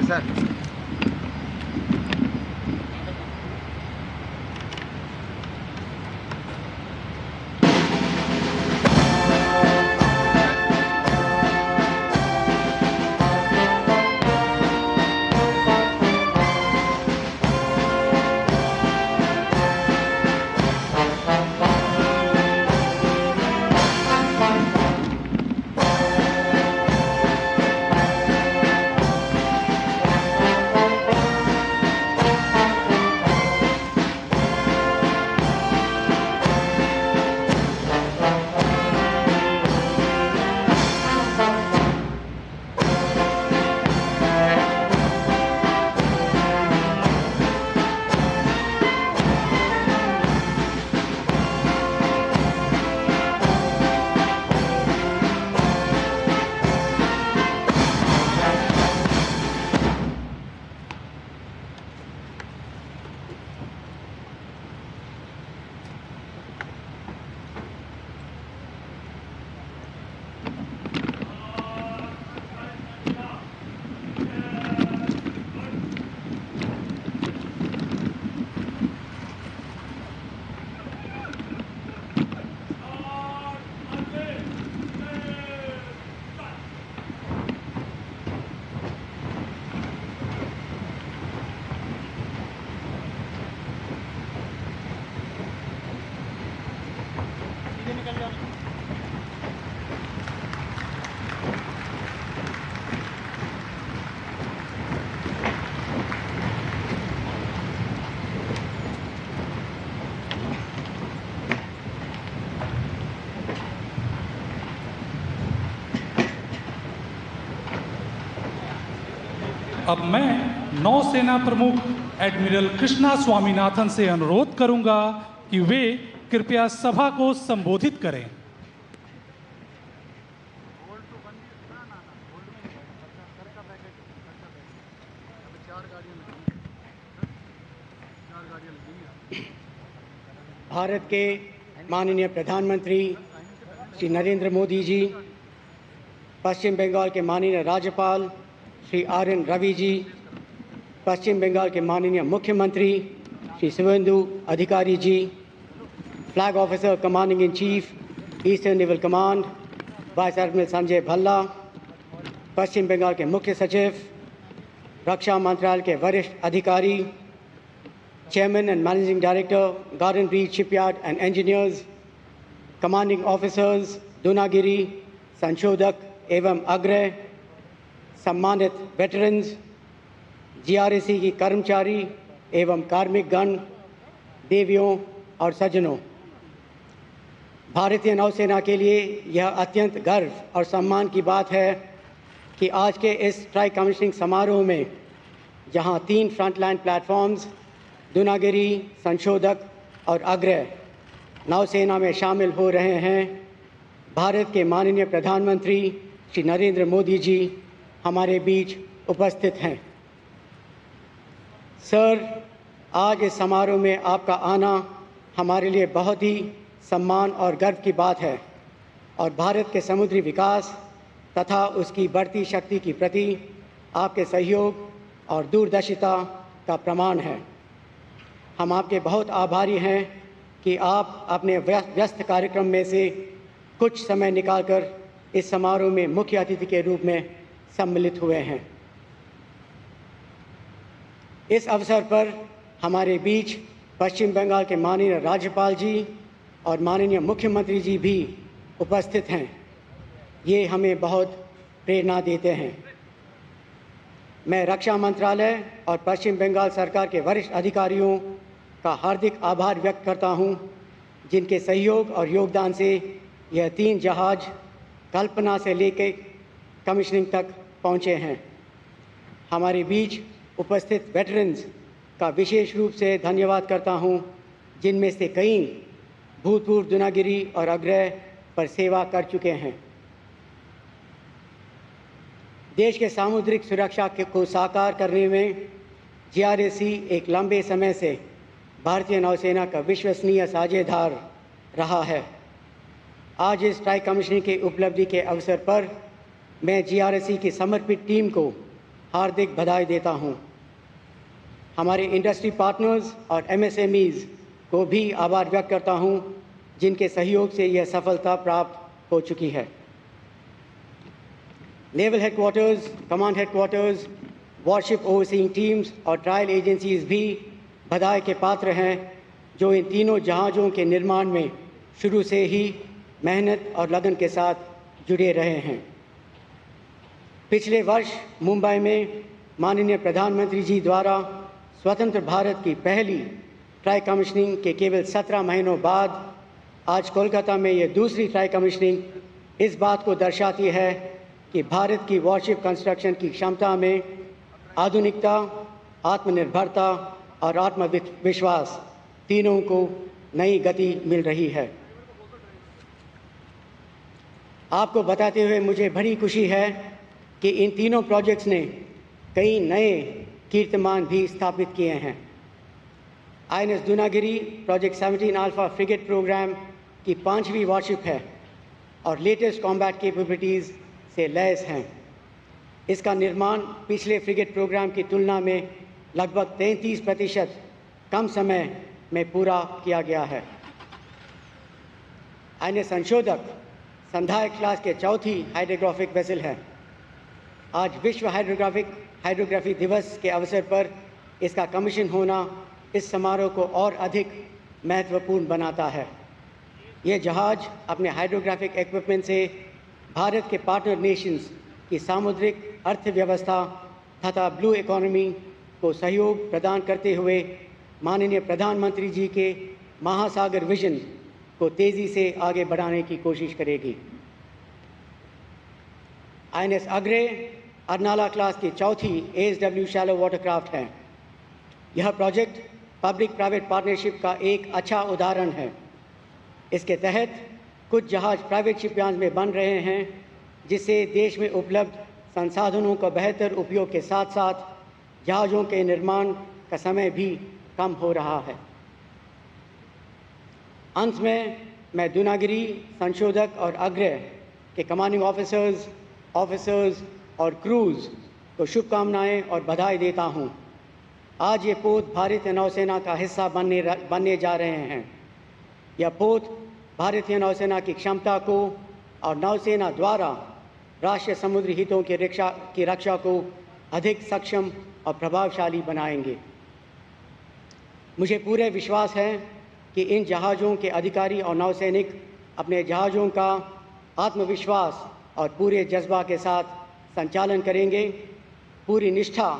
sir. अब मैं नौसेना प्रमुख admiral Krishna Swaminathan से अनुरोध करूंगा कि वे कृपया सभा को संबोधित करें। भारत के माननीय प्रधानमंत्री श्री नरेंद्र मोदी जी, पश्चिम बंगाल के माननीय राज्यपाल श्री RN रवि जी, पश्चिम बंगाल के माननीय मुख्यमंत्री श्री Shubhendu Adhikari ji, flag officer commanding in chief eastern naval command vice admiral Sanjay Bhalla, Paschim Bangal के मुख्य सचिव, रक्षा मंत्रालय के वरिष्ठ अधिकारी, Chairman and Managing Director, Garden Reach Shipyard and Engineers, Commanding Officers, Dunagiri, Sanshodak, एवं अग्रय, सम्मानित वेटरन्स, GRAC की कर्मचारी एवं कार्मिक गण, देवियों और सज्जनों, भारतीय नौसेना के लिए यह अत्यंत गर्व और सम्मान की बात है कि आज के इस ट्राई कमीशनिंग समारोह में जहां 3 फ्रंटलाइन प्लेटफॉर्म्स दुनागिरी, संशोधक और अग्रय नौसेना में शामिल हो रहे हैं, भारत के माननीय प्रधानमंत्री श्री नरेंद्र मोदी जी हमारे बीच उपस्थित हैं। सर, आज इस समारोह में आपका आना हमारे लिए बहुत ही सम्मान और गर्व की बात है और भारत के समुद्री विकास तथा उसकी बढ़ती शक्ति के प्रति आपके सहयोग और दूरदर्शिता का प्रमाण है। हम आपके बहुत आभारी हैं कि आप अपने व्यस्त कार्यक्रम में से कुछ समय निकालकर इस समारोह में मुख्य अतिथि के रूप में सम्मिलित हुए हैं। इस अवसर पर हमारे बीच पश्चिम बंगाल के माननीय राज्यपाल जी और माननीय मुख्यमंत्री जी भी उपस्थित हैं। ये हमें बहुत प्रेरणा देते हैं। मैं रक्षा मंत्रालय और पश्चिम बंगाल सरकार के वरिष्ठ अधिकारियों का हार्दिक आभार व्यक्त करता हूं, जिनके सहयोग और योगदान से यह 3 जहाज कल्पना से लेकर कमीशनिंग तक पहुंचे हैं। हमारे बीच उपस्थित वेटरन्स का विशेष रूप से धन्यवाद करता हूं, जिनमें से कई भूतपूर्व दूनागिरी और अग्रय पर सेवा कर चुके हैं। देश के सामुद्रिक सुरक्षा को साकार करने में जीआरएसी एक लंबे समय से भारतीय नौसेना का विश्वसनीय साझेदार रहा है। आज इस ट्राई कमीशनिंग की उपलब्धि के अवसर पर मैं जीआरएसी की समर्पित टीम को हार्दिक बधाई देता हूं। हमारे इंडस्ट्री पार्टनर्स और एमएसएमईज को भी आभार व्यक्त करता हूं, जिनके सहयोग से यह सफलता प्राप्त हो चुकी है। Naval headquarters, command headquarters, worship overseeing teams और ट्रायल एजेंसीज भी बधाई के पात्र हैं, जो इन तीनों जहाज़ों के निर्माण में शुरू से ही मेहनत और लगन के साथ जुड़े रहे हैं। पिछले वर्ष मुंबई में माननीय प्रधानमंत्री जी द्वारा स्वतंत्र भारत की पहली ट्राई कमीशनिंग के केवल 17 महीनों बाद आज कोलकाता में यह दूसरी ट्राई कमीशनिंग इस बात को दर्शाती है कि भारत की वॉरशिप कंस्ट्रक्शन की क्षमता में आधुनिकता, आत्मनिर्भरता और आत्मविश्वास तीनों को नई गति मिल रही है। आपको बताते हुए मुझे बड़ी खुशी है कि इन तीनों प्रोजेक्ट्स ने कई नए कीर्तिमान भी स्थापित किए हैं। INS Dunagiri project 17 alpha frigate programme की 5वीं वॉरशिप है और लेटेस्ट कॉम्बैट कैपेबिलिटीज़ से लैस हैं। इसका निर्माण पिछले फ्रिगेट प्रोग्राम की तुलना में लगभग 33% कम समय में पूरा किया गया है। आईएनएस संशोधक संधायक क्लास के चौथी हाइड्रोग्राफिक वेसल है। आज विश्व हाइड्रोग्राफी दिवस के अवसर पर इसका कमीशन होना इस समारोह को और अधिक महत्वपूर्ण बनाता है। ये जहाज अपने हाइड्रोग्राफिक इक्विपमेंट से भारत के पार्टनर नेशंस की सामुद्रिक अर्थव्यवस्था तथा ब्लू इकोनॉमी को सहयोग प्रदान करते हुए माननीय प्रधानमंत्री जी के महासागर विजन को तेज़ी से आगे बढ़ाने की कोशिश करेगी। आईएनएस अग्रे अर्नाला क्लास की चौथी एएसडब्ल्यू शैलो वाटरक्राफ्ट है। यह प्रोजेक्ट पब्लिक प्राइवेट पार्टनरशिप का एक अच्छा उदाहरण है। इसके तहत कुछ जहाज प्राइवेट शिपयार्ड्स में बन रहे हैं, जिससे देश में उपलब्ध संसाधनों का बेहतर उपयोग के साथ साथ जहाज़ों के निर्माण का समय भी कम हो रहा है। अंत में मैं दूनागिरी, संशोधक और अग्रय के कमांडिंग ऑफिसर्स और क्रूज़ को शुभकामनाएं और बधाई देता हूं। आज ये पोत भारतीय नौसेना का हिस्सा बनने जा रहे हैं। यह पोत भारतीय नौसेना की क्षमता को और नौसेना द्वारा राष्ट्रीय समुद्री हितों की रक्षा को अधिक सक्षम और प्रभावशाली बनाएंगे। मुझे पूरे विश्वास है कि इन जहाज़ों के अधिकारी और नौसैनिक अपने जहाज़ों का आत्मविश्वास और पूरे जज्बा के साथ संचालन करेंगे, पूरी निष्ठा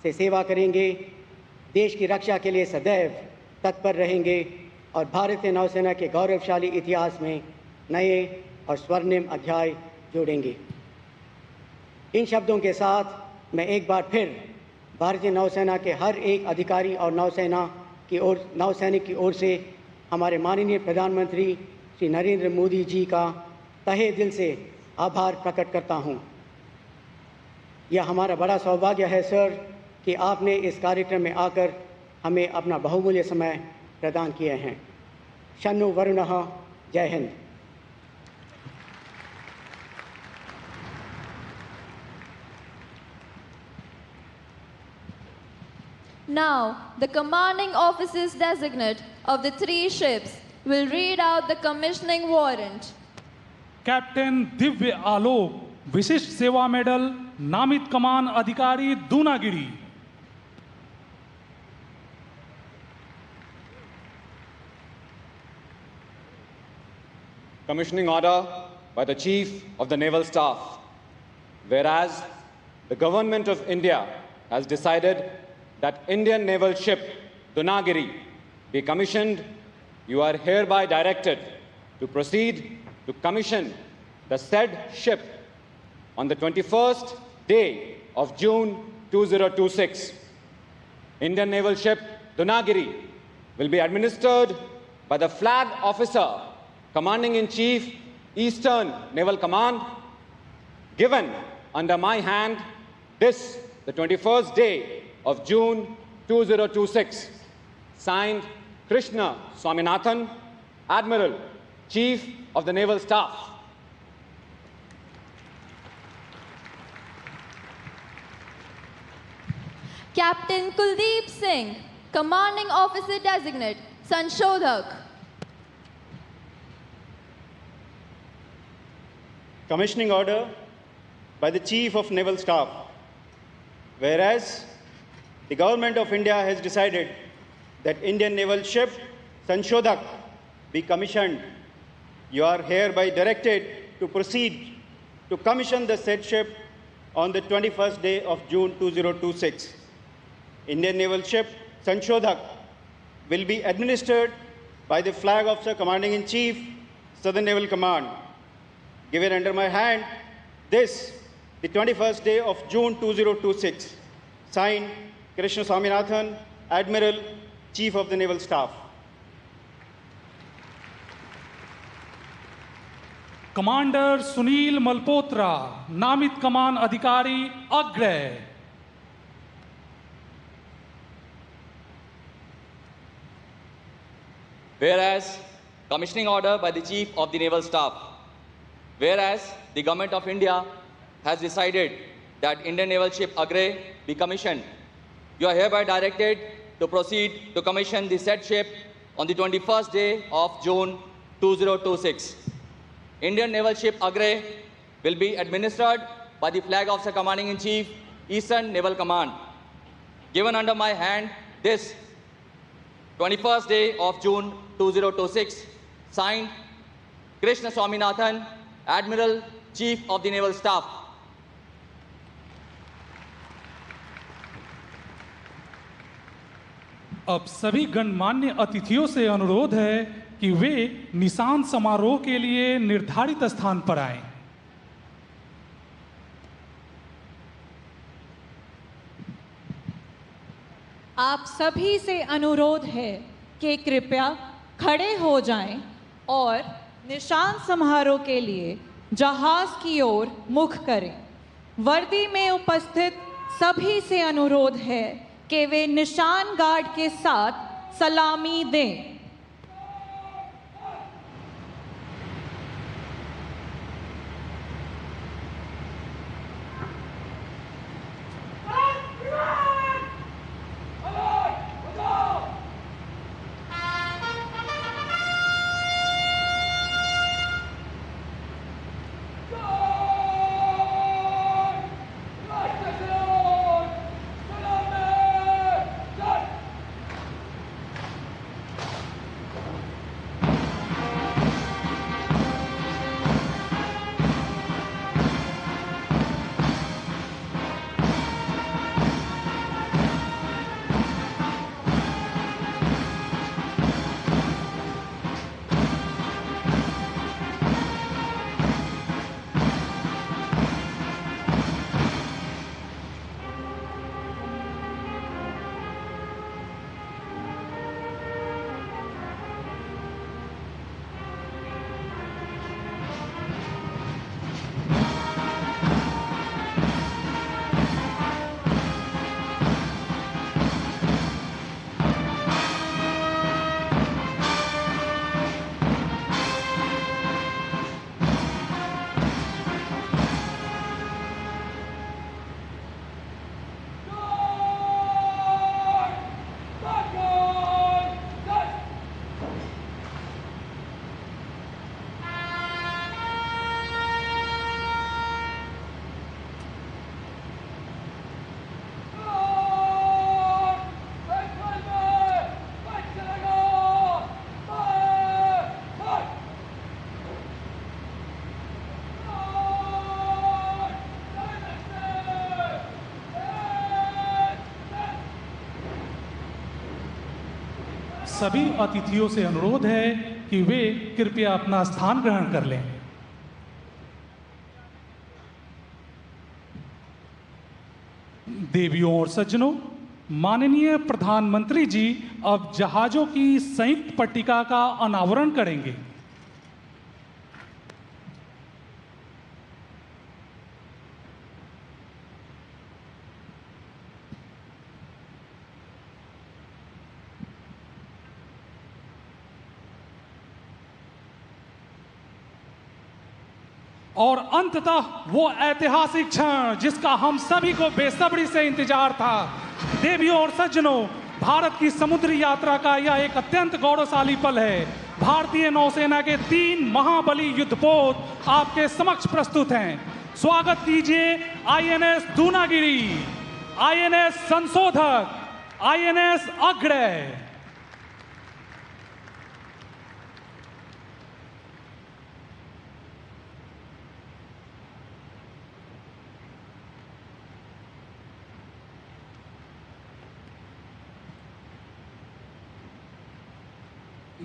से सेवा करेंगे, देश की रक्षा के लिए सदैव तत्पर रहेंगे और भारतीय नौसेना के गौरवशाली इतिहास में नए और स्वर्णिम अध्याय जोड़ेंगे। इन शब्दों के साथ मैं एक बार फिर भारतीय नौसेना के हर एक अधिकारी और नौसैनिक की ओर से हमारे माननीय प्रधानमंत्री श्री नरेंद्र मोदी जी का तहे दिल से आभार प्रकट करता हूँ। यह हमारा बड़ा सौभाग्य है सर कि आपने इस कार्यक्रम में आकर हमें अपना बहुमूल्य समय प्रदान किए हैं। शन्नु वरुणः, जय Hind. Now, the commanding officers designate of the 3 ships will read out the commissioning warrant. Captain Divya आलोक, विशिष्ट सेवा मेडल, नामित कमान अधिकारी Dunagiri. Commissioning order by the Chief of the Naval Staff. Whereas the Government of India has decided that Indian naval ship Dunagiri be commissioned, you are hereby directed to proceed to commission the said ship on the 21st day of June 2026. Indian naval ship Dunagiri will be administered by the Flag Officer Commanding-in-Chief, Eastern Naval Command, given under my hand this, the 21st day of June 2026. Signed, Krishna Swaminathan, Admiral, Chief of the Naval Staff. Captain Kuldeep Singh, Commanding Officer Designate, Sanshodhak. Commissioning order by the Chief of Naval Staff. Whereas the Government of India has decided that Indian naval ship Sanshodhak be commissioned, you are hereby directed to proceed to commission the said ship on the 21st day of June 2026. Indian naval ship Sanshodhak will be administered by the Flag Officer Commanding-in-Chief, Southern Naval Command, given under my hand this, the 21st day of June 2026. Signed, Krishna Swaminathan, Admiral, Chief of the Naval Staff. Commander Sunil Malhotra, नामित कमान अधिकारी Agray. Whereas, commissioning order by the Chief of the Naval Staff. Whereas, the Government of India has decided that Indian naval ship Agray be commissioned, you are hereby directed to proceed to commission the said ship on the 21st day of June 2026. Indian naval ship Agray will be administered by the Flag Officer Commanding-in-Chief, Eastern Naval Command. Given under my hand this 21st day of June 2026. Signed, Krishna Swaminathan, Admiral, Chief of the Naval Staff. अब सभी गणमान्य अतिथियों से अनुरोध है कि वे निशान समारोह के लिए निर्धारित स्थान पर आएं। आप सभी से अनुरोध है कि कृपया खड़े हो जाएं और निशान समारोह के लिए जहाज की ओर मुख करें। वर्दी में उपस्थित सभी से अनुरोध है कि वे निशान गार्ड के साथ सलामी दें। सभी अतिथियों से अनुरोध है कि वे कृपया अपना स्थान ग्रहण कर लें। देवियों और सज्जनों, माननीय प्रधानमंत्री जी अब जहाजों की संयुक्त पट्टिका का अनावरण करेंगे। और अंततः वो ऐतिहासिक क्षण जिसका हम सभी को बेसब्री से इंतजार था। देवियों और सज्जनों, भारत की समुद्री यात्रा का यह एक अत्यंत गौरवशाली पल है। भारतीय नौसेना के 3 महाबली युद्धपोत आपके समक्ष प्रस्तुत हैं। स्वागत कीजिए आईएनएस दूनागिरी, आईएनएस संशोधक, आईएनएस अग्रय।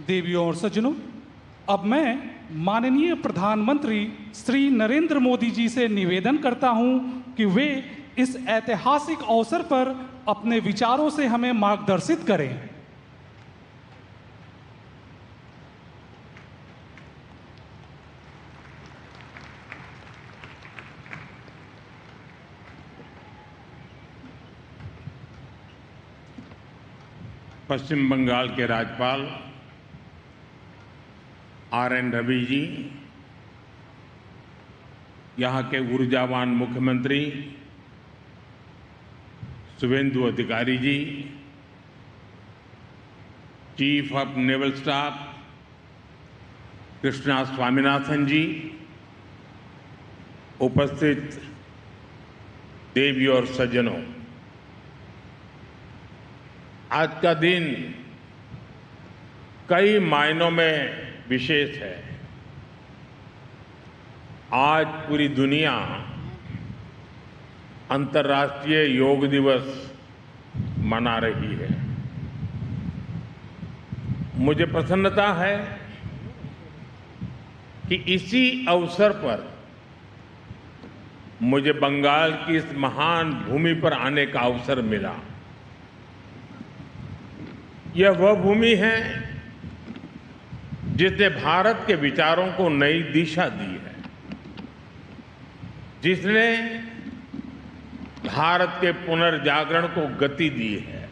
देवियों और सज्जनों, अब मैं माननीय प्रधानमंत्री श्री नरेंद्र मोदी जी से निवेदन करता हूं कि वे इस ऐतिहासिक अवसर पर अपने विचारों से हमें मार्गदर्शित करें। पश्चिम बंगाल के राज्यपाल आर.एन. रवि जी, यहाँ के ऊर्जावान मुख्यमंत्री Shubhendu Adhikari ji, chief of naval staff Krishna Swaminathan ji, उपस्थित देवी और सज्जनों, आज का दिन कई मायनों में विशेष है। आज पूरी दुनिया अंतर्राष्ट्रीय योग दिवस मना रही है। मुझे प्रसन्नता है कि इसी अवसर पर मुझे बंगाल की इस महान भूमि पर आने का अवसर मिला। यह वह भूमि है जिसने भारत के विचारों को नई दिशा दी है, जिसने भारत के पुनर्जागरण को गति दी है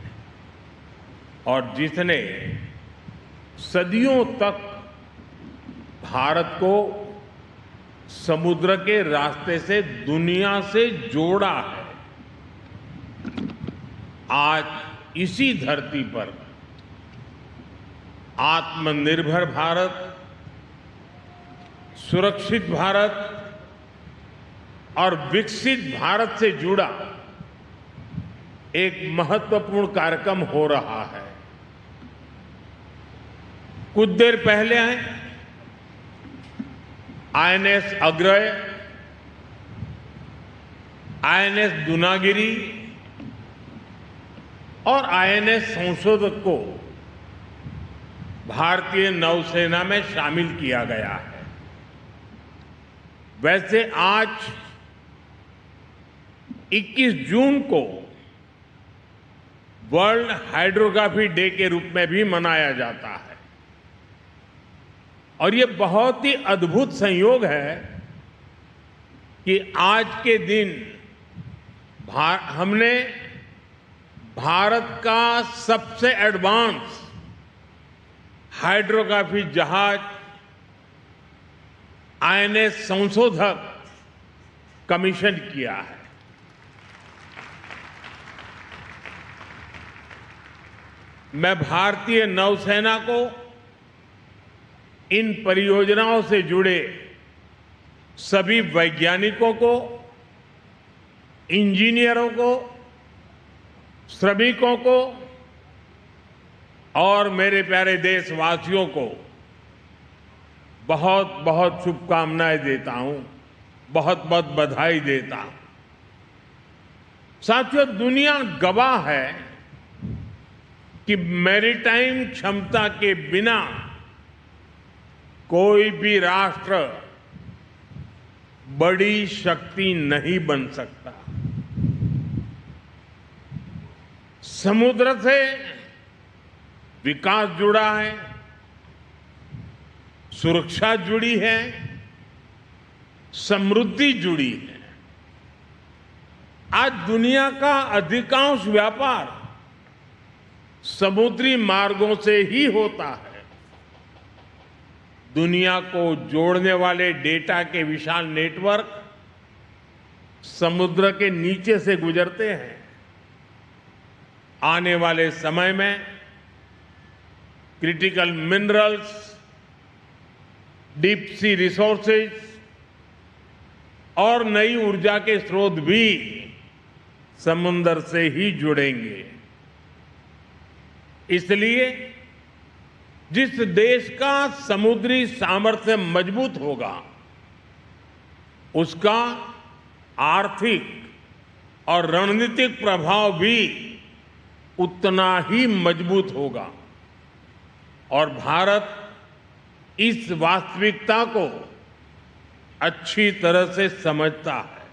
और जिसने सदियों तक भारत को समुद्र के रास्ते से दुनिया से जोड़ा है। आज इसी धरती पर आत्मनिर्भर भारत, सुरक्षित भारत और विकसित भारत से जुड़ा एक महत्वपूर्ण कार्यक्रम हो रहा है। कुछ देर पहले आईएनएस अग्रय, आईएनएस दूनागिरी और आईएनएस संशोधक को भारतीय नौसेना में शामिल किया गया है। वैसे आज 21 जून को वर्ल्ड हाइड्रोग्राफी डे के रूप में भी मनाया जाता है और ये बहुत ही अद्भुत संयोग है कि आज के दिन हमने भारत का सबसे एडवांस हाइड्रोग्राफी जहाज आईएनएस संशोधक कमीशन किया है। मैं भारतीय नौसेना को इन परियोजनाओं से जुड़े सभी वैज्ञानिकों को, इंजीनियरों को, श्रमिकों को और मेरे प्यारे देशवासियों को बहुत बहुत शुभकामनाएं देता हूं, बहुत बहुत बधाई देता हूं। साथियों, दुनिया गवाह है कि मैरीटाइम क्षमता के बिना कोई भी राष्ट्र बड़ी शक्ति नहीं बन सकता। समुद्र से विकास जुड़ा है, सुरक्षा जुड़ी है, समृद्धि जुड़ी है। आज दुनिया का अधिकांश व्यापार समुद्री मार्गों से ही होता है। दुनिया को जोड़ने वाले डेटा के विशाल नेटवर्क समुद्र के नीचे से गुजरते हैं। आने वाले समय में critical minerals, deep sea resources और नई ऊर्जा के स्रोत भी समुद्र से ही जुड़ेंगे। इसलिए जिस देश का समुद्री सामर्थ्य मजबूत होगा, उसका आर्थिक और रणनीतिक प्रभाव भी उतना ही मजबूत होगा। और भारत इस वास्तविकता को अच्छी तरह से समझता है।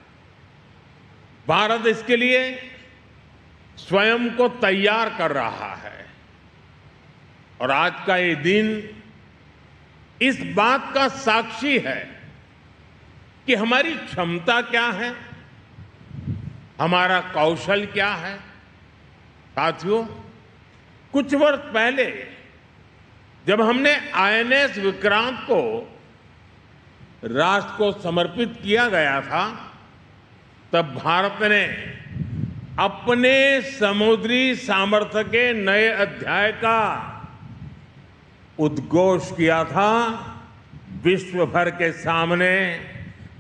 भारत इसके लिए स्वयं को तैयार कर रहा है और आज का ये दिन इस बात का साक्षी है कि हमारी क्षमता क्या है, हमारा कौशल क्या है। साथियों, कुछ वर्ष पहले जब हमने आईएनएस विक्रांत को राष्ट्र को समर्पित किया गया था, तब भारत ने अपने समुद्री सामर्थ्य के नए अध्याय का उद्घोष किया था। विश्व भर के सामने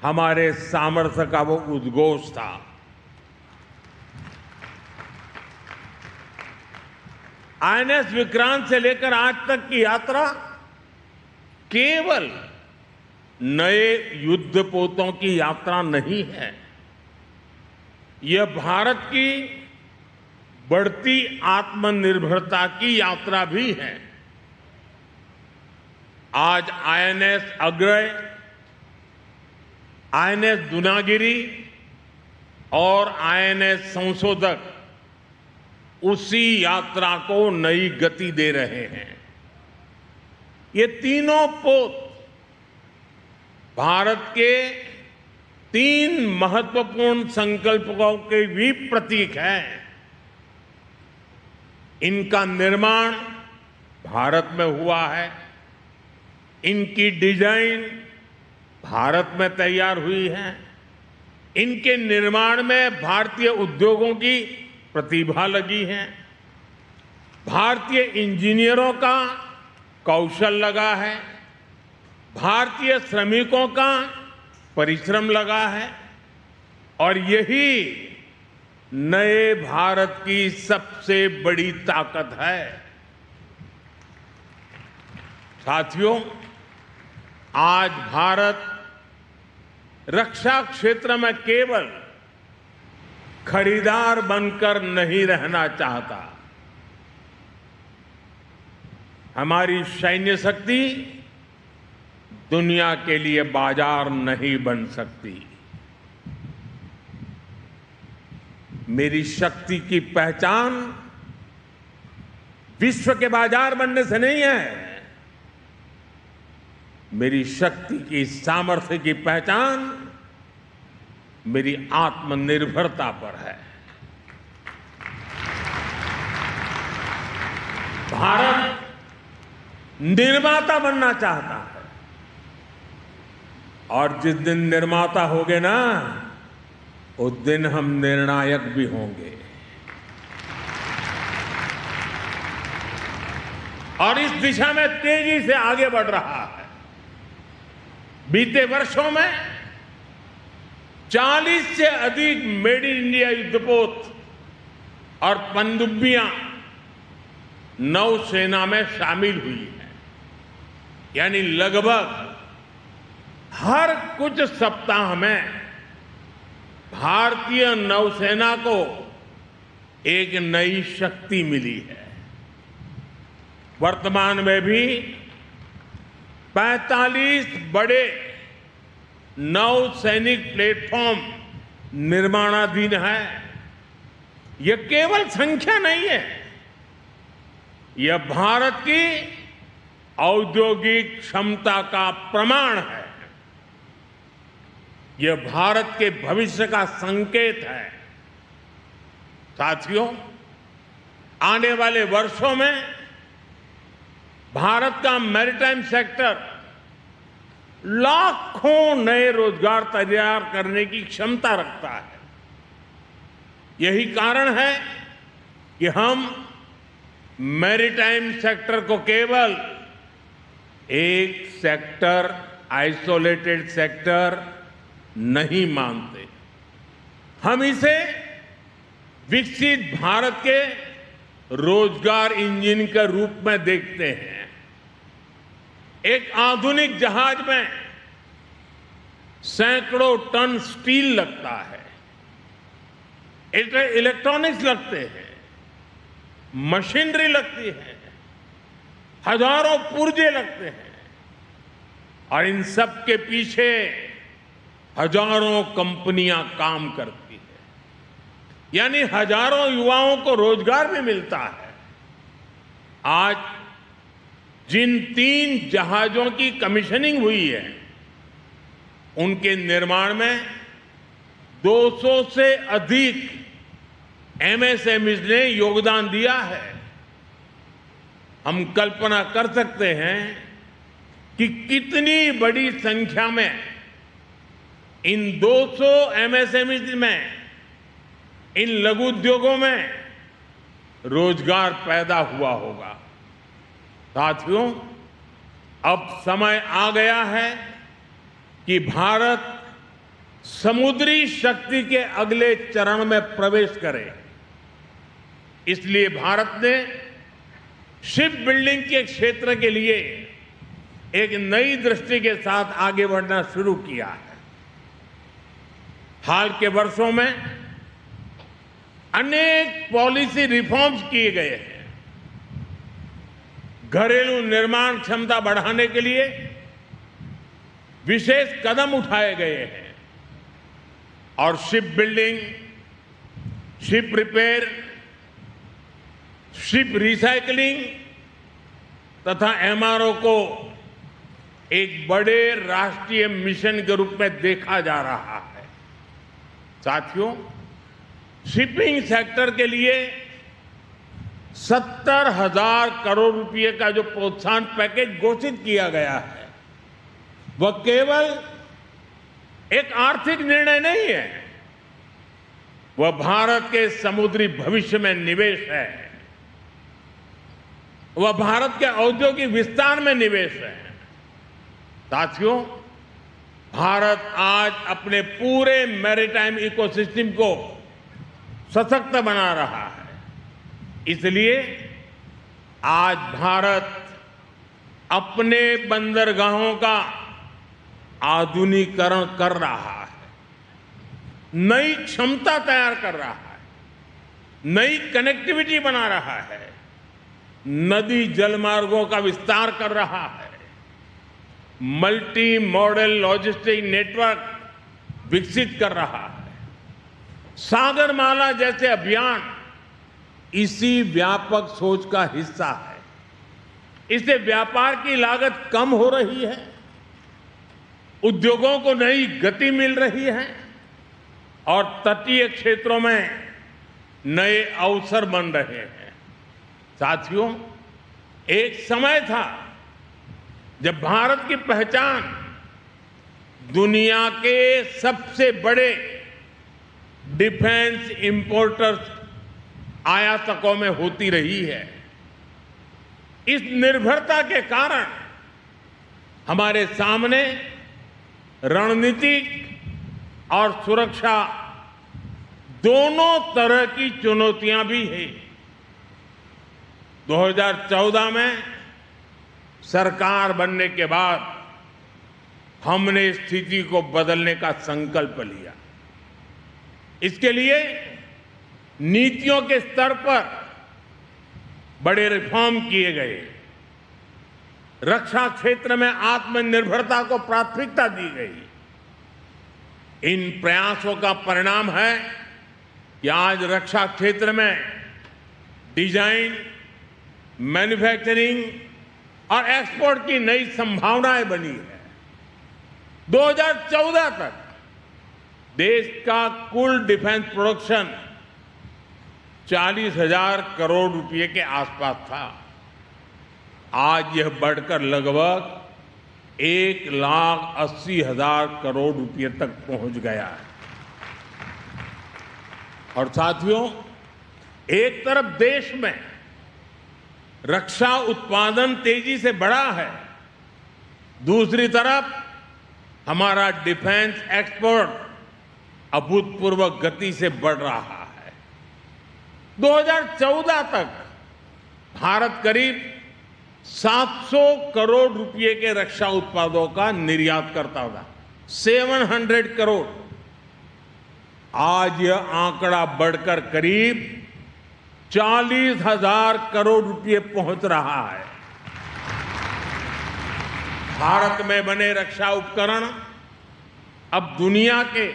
हमारे सामर्थ्य का वो उद्घोष था। आईएनएस विक्रांत से लेकर आज तक की यात्रा केवल नए युद्धपोतों की यात्रा नहीं है, यह भारत की बढ़ती आत्मनिर्भरता की यात्रा भी है। आज आईएनएस अग्रय, आईएनएस दूनागिरी और आईएनएस संशोधक उसी यात्रा को नई गति दे रहे हैं। ये तीनों पोत भारत के 3 महत्वपूर्ण संकल्पों के भी प्रतीक हैं। इनका निर्माण भारत में हुआ है, इनकी डिजाइन भारत में तैयार हुई है, इनके निर्माण में भारतीय उद्योगों की प्रतिभा लगी है, भारतीय इंजीनियरों का कौशल लगा है, भारतीय श्रमिकों का परिश्रम लगा है और यही नए भारत की सबसे बड़ी ताकत है। साथियों, आज भारत रक्षा क्षेत्र में केवल खरीदार बनकर नहीं रहना चाहता। हमारी सैन्य शक्ति दुनिया के लिए बाजार नहीं बन सकती। मेरी शक्ति की पहचान विश्व के बाजार बनने से नहीं है, मेरी शक्ति की सामर्थ्य की पहचान मेरी आत्मनिर्भरता पर है। भारत निर्माता बनना चाहता है और जिस दिन निर्माता होगे ना, उस दिन हम निर्णायक भी होंगे। और इस दिशा में तेजी से आगे बढ़ रहा है। बीते वर्षों में 40 से अधिक मेड इन इंडिया युद्धपोत और पनडुब्बियां नौसेना में शामिल हुई है। यानी लगभग हर कुछ सप्ताह में भारतीय नौसेना को एक नई शक्ति मिली है। वर्तमान में भी 45 बड़े नौसैनिक प्लेटफॉर्म निर्माणाधीन है। यह केवल संख्या नहीं है, यह भारत की औद्योगिक क्षमता का प्रमाण है। यह भारत के भविष्य का संकेत है। साथियों, आने वाले वर्षों में भारत का मैरीटाइम सेक्टर लाखों नए रोजगार तैयार करने की क्षमता रखता है। यही कारण है कि हम मैरीटाइम सेक्टर को केवल एक सेक्टर, आइसोलेटेड सेक्टर नहीं मानते। हम इसे विकसित भारत के रोजगार इंजन के रूप में देखते हैं। एक आधुनिक जहाज में सैकड़ों टन स्टील लगता है, इलेक्ट्रॉनिक्स लगते हैं, मशीनरी लगती है, हजारों पुर्जे लगते हैं और इन सब के पीछे हजारों कंपनियां काम करती है। यानी हजारों युवाओं को रोजगार भी मिलता है। आज जिन 3 जहाजों की कमीशनिंग हुई है, उनके निर्माण में 200 से अधिक एमएसएमईज ने योगदान दिया है। हम कल्पना कर सकते हैं कि कितनी बड़ी संख्या में इन 200 एमएसएमईज में, इन लघु उद्योगों में रोजगार पैदा हुआ होगा। साथियों, अब समय आ गया है कि भारत समुद्री शक्ति के अगले चरण में प्रवेश करे। इसलिए भारत ने शिप बिल्डिंग के क्षेत्र के लिए एक नई दृष्टि के साथ आगे बढ़ना शुरू किया है। हाल के वर्षों में अनेक पॉलिसी रिफॉर्म्स किए गए हैं। घरेलू निर्माण क्षमता बढ़ाने के लिए विशेष कदम उठाए गए हैं और ship building, ship repair, ship recycling तथा एमआरओ को एक बड़े राष्ट्रीय मिशन के रूप में देखा जा रहा है। साथियों, शिपिंग सेक्टर के लिए 70,000 करोड़ रुपए का जो प्रोत्साहन पैकेज घोषित किया गया है, वह केवल एक आर्थिक निर्णय नहीं है, वह भारत के समुद्री भविष्य में निवेश है, वह भारत के औद्योगिक विस्तार में निवेश है। साथियों, भारत आज अपने पूरे मैरीटाइम इकोसिस्टम को सशक्त बना रहा है। इसलिए आज भारत अपने बंदरगाहों का आधुनिकीकरण कर रहा है, नई क्षमता तैयार कर रहा है, नई कनेक्टिविटी बना रहा है, नदी जलमार्गों का विस्तार कर रहा है, मल्टी मॉडल लॉजिस्टिक नेटवर्क विकसित कर रहा है। सागरमाला जैसे अभियान इसी व्यापक सोच का हिस्सा है। इससे व्यापार की लागत कम हो रही है, उद्योगों को नई गति मिल रही है और तटीय क्षेत्रों में नए अवसर बन रहे हैं। साथियों, एक समय था जब भारत की पहचान दुनिया के सबसे बड़े डिफेंस इंपोर्टर्स, आयातकों में होती रही है। इस निर्भरता के कारण हमारे सामने रणनीतिक और सुरक्षा दोनों तरह की चुनौतियां भी हैं। 2014 में सरकार बनने के बाद हमने स्थिति को बदलने का संकल्प लिया। इसके लिए नीतियों के स्तर पर बड़े रिफॉर्म किए गए, रक्षा क्षेत्र में आत्मनिर्भरता को प्राथमिकता दी गई। इन प्रयासों का परिणाम है कि आज रक्षा क्षेत्र में डिजाइन, मैन्युफैक्चरिंग और एक्सपोर्ट की नई संभावनाएं बनी है। 2014 तक देश का कुल डिफेंस प्रोडक्शन 40,000 करोड़ रुपए के आसपास था। आज यह बढ़कर लगभग 1,80,000 करोड़ रुपए तक पहुंच गया है। और साथियों, एक तरफ देश में रक्षा उत्पादन तेजी से बढ़ा है, दूसरी तरफ हमारा डिफेंस एक्सपोर्ट अभूतपूर्व गति से बढ़ रहा है। 2014 तक भारत करीब 700 करोड़ रुपए के रक्षा उत्पादों का निर्यात करता था, 700 करोड़। आज यह आंकड़ा बढ़कर करीब 40,000 करोड़ रुपए पहुंच रहा है। भारत में बने रक्षा उपकरण अब दुनिया के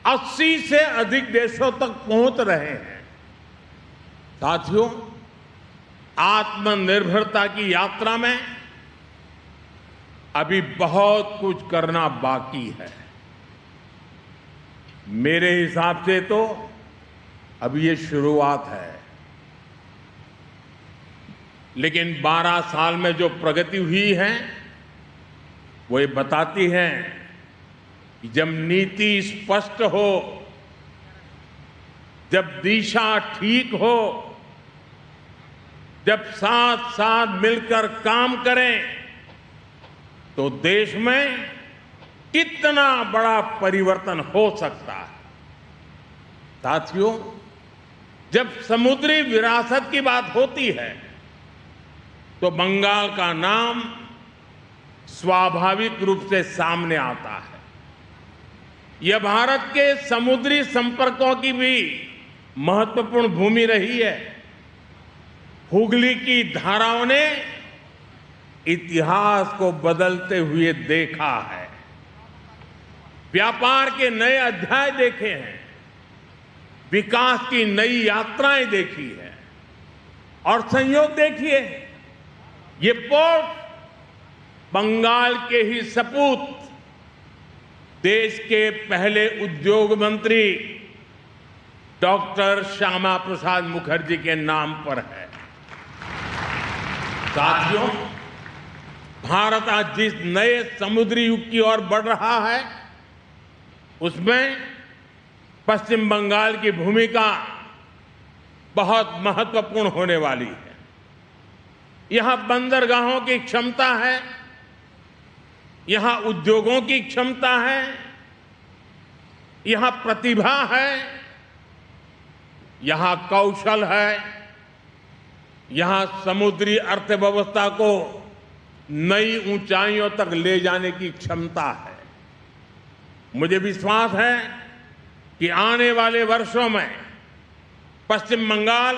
80 से अधिक देशों तक पहुंच रहे हैं। साथियों, आत्मनिर्भरता की यात्रा में अभी बहुत कुछ करना बाकी है। मेरे हिसाब से तो अभी ये शुरुआत है, लेकिन 12 साल में जो प्रगति हुई है वो ये बताती है कि जब नीति स्पष्ट हो, जब दिशा ठीक हो, जब साथ साथ मिलकर काम करें, तो देश में कितना बड़ा परिवर्तन हो सकता है। साथियों, जब समुद्री विरासत की बात होती है तो बंगाल का नाम स्वाभाविक रूप से सामने आता है। यह भारत के समुद्री संपर्कों की भी महत्वपूर्ण भूमि रही है। हुगली की धाराओं ने इतिहास को बदलते हुए देखा है, व्यापार के नए अध्याय देखे हैं, विकास की नई यात्राएं देखी है। और संयोग देखिए, ये पोर्ट बंगाल के ही सपूत देश के पहले उद्योग मंत्री डॉक्टर श्यामा प्रसाद मुखर्जी के नाम पर है। साथियों, भारत आज जिस नए समुद्री युग की ओर बढ़ रहा है, उसमें पश्चिम बंगाल की भूमिका बहुत महत्वपूर्ण होने वाली है। यहां बंदरगाहों की क्षमता है, यहां उद्योगों की क्षमता है, यहां प्रतिभा है, यहां कौशल है, यहां समुद्री अर्थव्यवस्था को नई ऊंचाइयों तक ले जाने की क्षमता है। मुझे विश्वास है कि आने वाले वर्षों में पश्चिम बंगाल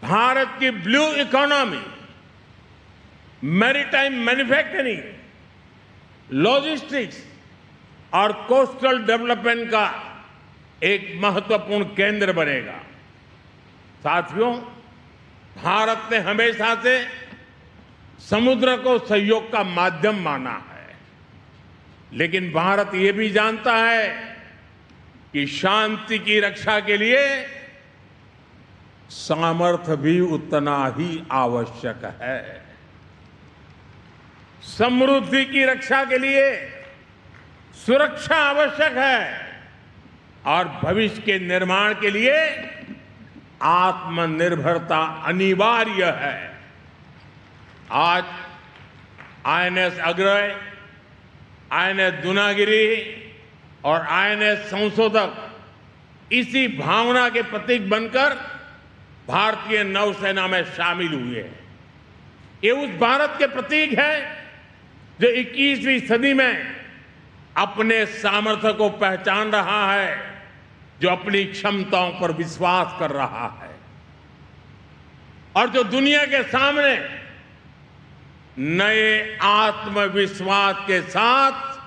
भारत की blue economy, maritime manufacturing, logistics और कोस्टल डेवलपमेंट का एक महत्वपूर्ण केंद्र बनेगा। साथियों, भारत ने हमेशा से समुद्र को सहयोग का माध्यम माना है, लेकिन भारत ये भी जानता है कि शांति की रक्षा के लिए सामर्थ्य भी उतना ही आवश्यक है। समृद्धि की रक्षा के लिए सुरक्षा आवश्यक है और भविष्य के निर्माण के लिए आत्मनिर्भरता अनिवार्य है। आज आईएनएस अग्रय, आईएनएस दूनागिरी और आईएनएस संशोधक इसी भावना के प्रतीक बनकर भारतीय नौसेना में शामिल हुए हैं। ये उस भारत के प्रतीक है जो 21वीं सदी में अपने सामर्थ्य को पहचान रहा है, जो अपनी क्षमताओं पर विश्वास कर रहा है और जो दुनिया के सामने नए आत्मविश्वास के साथ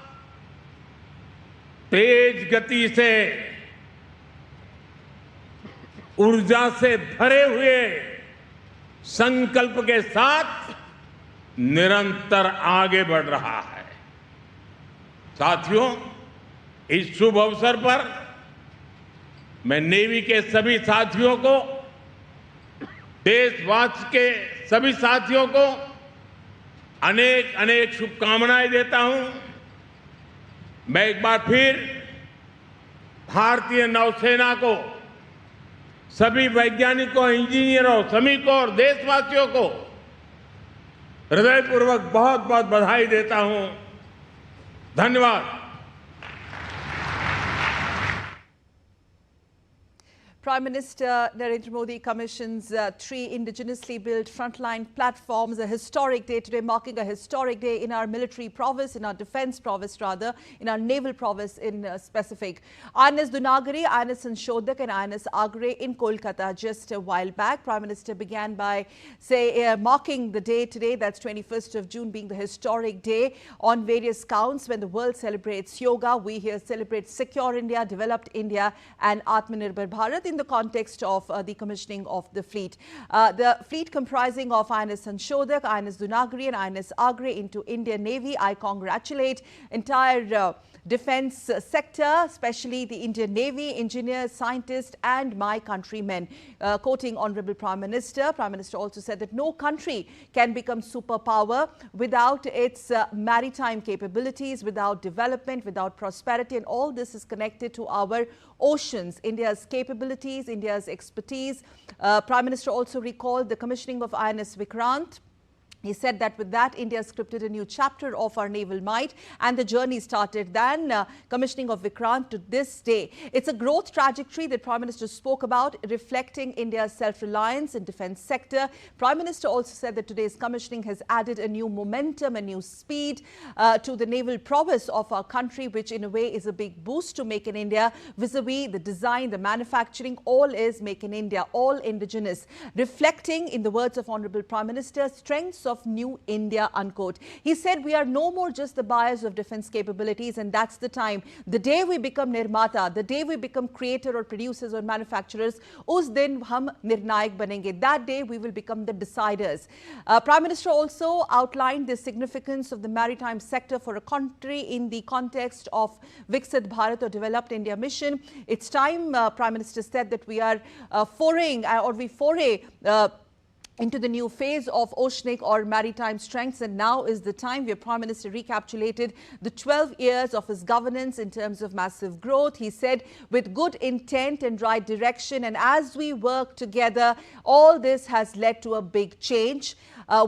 तेज गति से ऊर्जा से भरे हुए संकल्प के साथ निरंतर आगे बढ़ रहा है। साथियों, इस शुभ अवसर पर मैं नेवी के सभी साथियों को, देशवासी के सभी साथियों को अनेक अनेक शुभकामनाएं देता हूं। मैं एक बार फिर भारतीय नौसेना को, सभी वैज्ञानिकों, इंजीनियरों, श्रमिकों और देशवासियों को हृदयपूर्वक बहुत बहुत बधाई देता हूं। धन्यवाद। Prime Minister Narendra Modi commissions 3 indigenously built frontline platforms. A historic day today, marking a historic day in our military prowess, in our defense prowess rather, in our naval prowess in specific. INS Dunagiri, INS Anshodhak and INS Agre in Kolkata just a while back. Prime Minister began by marking the day today, that's 21st of June, being the historic day on various counts when the world celebrates yoga. We here celebrate Secure India, Developed India and Atmanirbhar Bharat in the context of the commissioning of the fleet. The fleet comprising of INS Anshodhak, INS Dunagiri and INS Agre into Indian Navy. I congratulate entire defense sector, especially the Indian Navy, engineers, scientists and my countrymen. Quoting Honorable Prime Minister also said that no country can become superpower without its maritime capabilities, without development, without prosperity, and all this is connected to our oceans, India's capabilities, India's expertise. Prime Minister also recalled the commissioning of INS Vikrant. He said that with that, India scripted a new chapter of our naval might and the journey started then commissioning of Vikrant to this day. It's a growth trajectory that Prime Minister spoke about, reflecting India's self-reliance in defense sector. Prime Minister also said that today's commissioning has added a new momentum, a new speed to the naval prowess of our country, which in a way is a big boost to Make in India vis-a-vis the design, the manufacturing, all is Make in India, all indigenous, reflecting, in the words of Honorable Prime Minister, strengths of New India, unquote. He said we are no more just the buyers of defense capabilities, and that's the time. The day we become Nirmata, the day we become creator or producers or manufacturers, us din hum nirnayak banenge. That day we will become the deciders. Prime Minister also outlined the significance of the maritime sector for a country in the context of Viksit Bharat or Developed India mission. It's time, Prime Minister said, that we are foray into the new phase of oceanic or maritime strengths, and now is the time where Prime Minister recapitulated the 12 years of his governance in terms of massive growth. He said, with good intent and right direction, and as we work together, all this has led to a big change.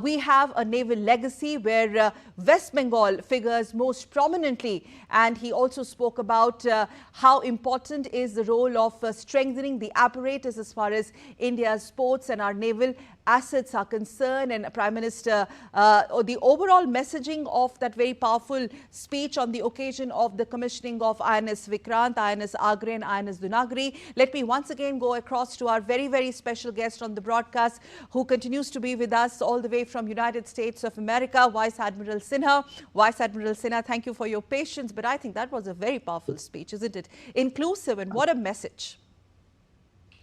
We have a naval legacy where West Bengal figures most prominently, and he also spoke about how important is the role of strengthening the apparatus as far as India's ports and our naval assets are concerned. And Prime Minister, the overall messaging of that very powerful speech on the occasion of the commissioning of INS Vikrant, INS Agre and INS Dunagiri. Let me once again go across to our very, very special guest on the broadcast, who continues to be with us all the way from United States of America, Vice Admiral Sinha. Vice Admiral Sinha, thank you for your patience, but I think that was a very powerful speech, isn't it? Inclusive, and what a message.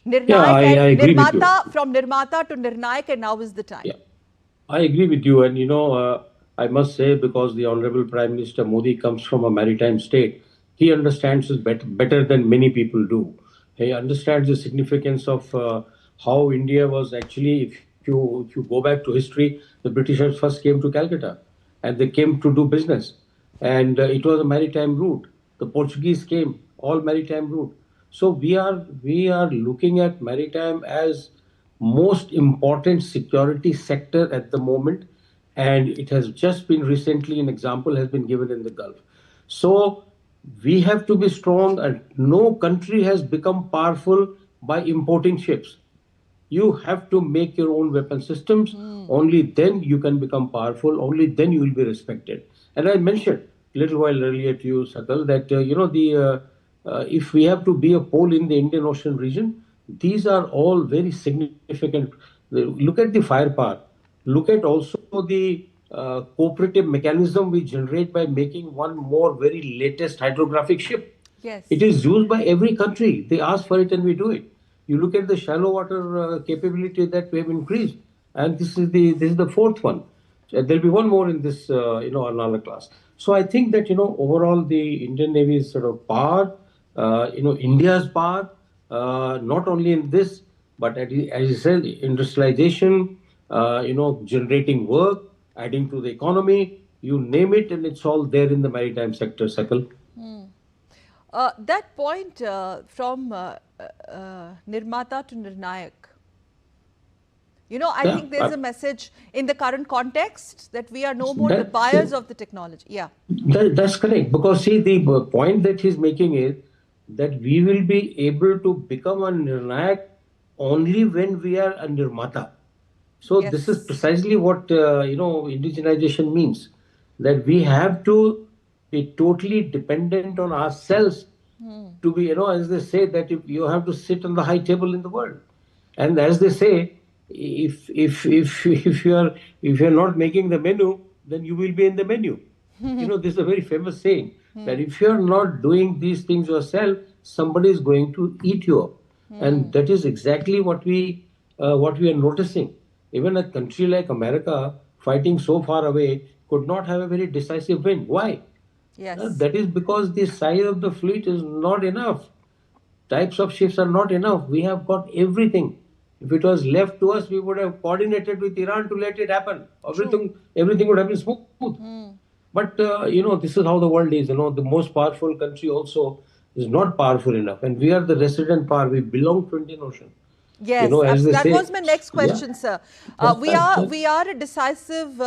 I agree with you. From Nirmata to Nirnayak, and now is the time. Yeah, I agree with you. And, I must say, because the Honorable Prime Minister Modi comes from a maritime state, he understands it better than many people do. He understands the significance of how India was actually, if you go back to history, the Britishers first came to Calcutta and they came to do business. And it was a maritime route. The Portuguese came, all maritime route. So we are looking at maritime as most important security sector at the moment, and it has just been recently, an example has been given in the Gulf. So we have to be strong, and no country has become powerful by importing ships. You have to make your own weapon systems. Only then you can become powerful. Only then you will be respected. And I mentioned a little while earlier to you, Sakal, that if we have to be a pole in the Indian Ocean region, these are all very significant. Look at the firepower. Look at also the cooperative mechanism we generate by making one more very latest hydrographic ship. Yes. It is used by every country. They ask for it and we do it. You look at the shallow water capability that we have increased, and this is the fourth one. There'll be one more in this another class. So I think that overall the Indian Navy is sort of power, India's power, not only in this, but as you said, industrialization, generating work, adding to the economy, you name it, and it's all there in the maritime sector, Sakal. That point from Nirmata to Nirnayak, I think there's a message in the current context that we are no more the buyers of the technology. Yeah. That's correct. Because see, the point that he's making is that we will be able to become a Nirnayak only when we are a Nirmata. So this is precisely what, indigenization means. That we have to be totally dependent on ourselves to be, as they say, that if you have to sit on the high table in the world. And as they say, if you're not making the menu, then you will be in the menu. This is a very famous saying that if you're not doing these things yourself, somebody is going to eat you up. And that is exactly what we are noticing. Even a country like America, fighting so far away, could not have a very decisive win. Why? Yes. That is because the size of the fleet is not enough. Types of ships are not enough. We have got everything. If it was left to us, we would have coordinated with Iran to let it happen. Everything would have been smooth. But, this is how the world is. The most powerful country also is not powerful enough. And we are the resident power. We belong to Indian Ocean. Yes, that was my next question, sir. We are a decisive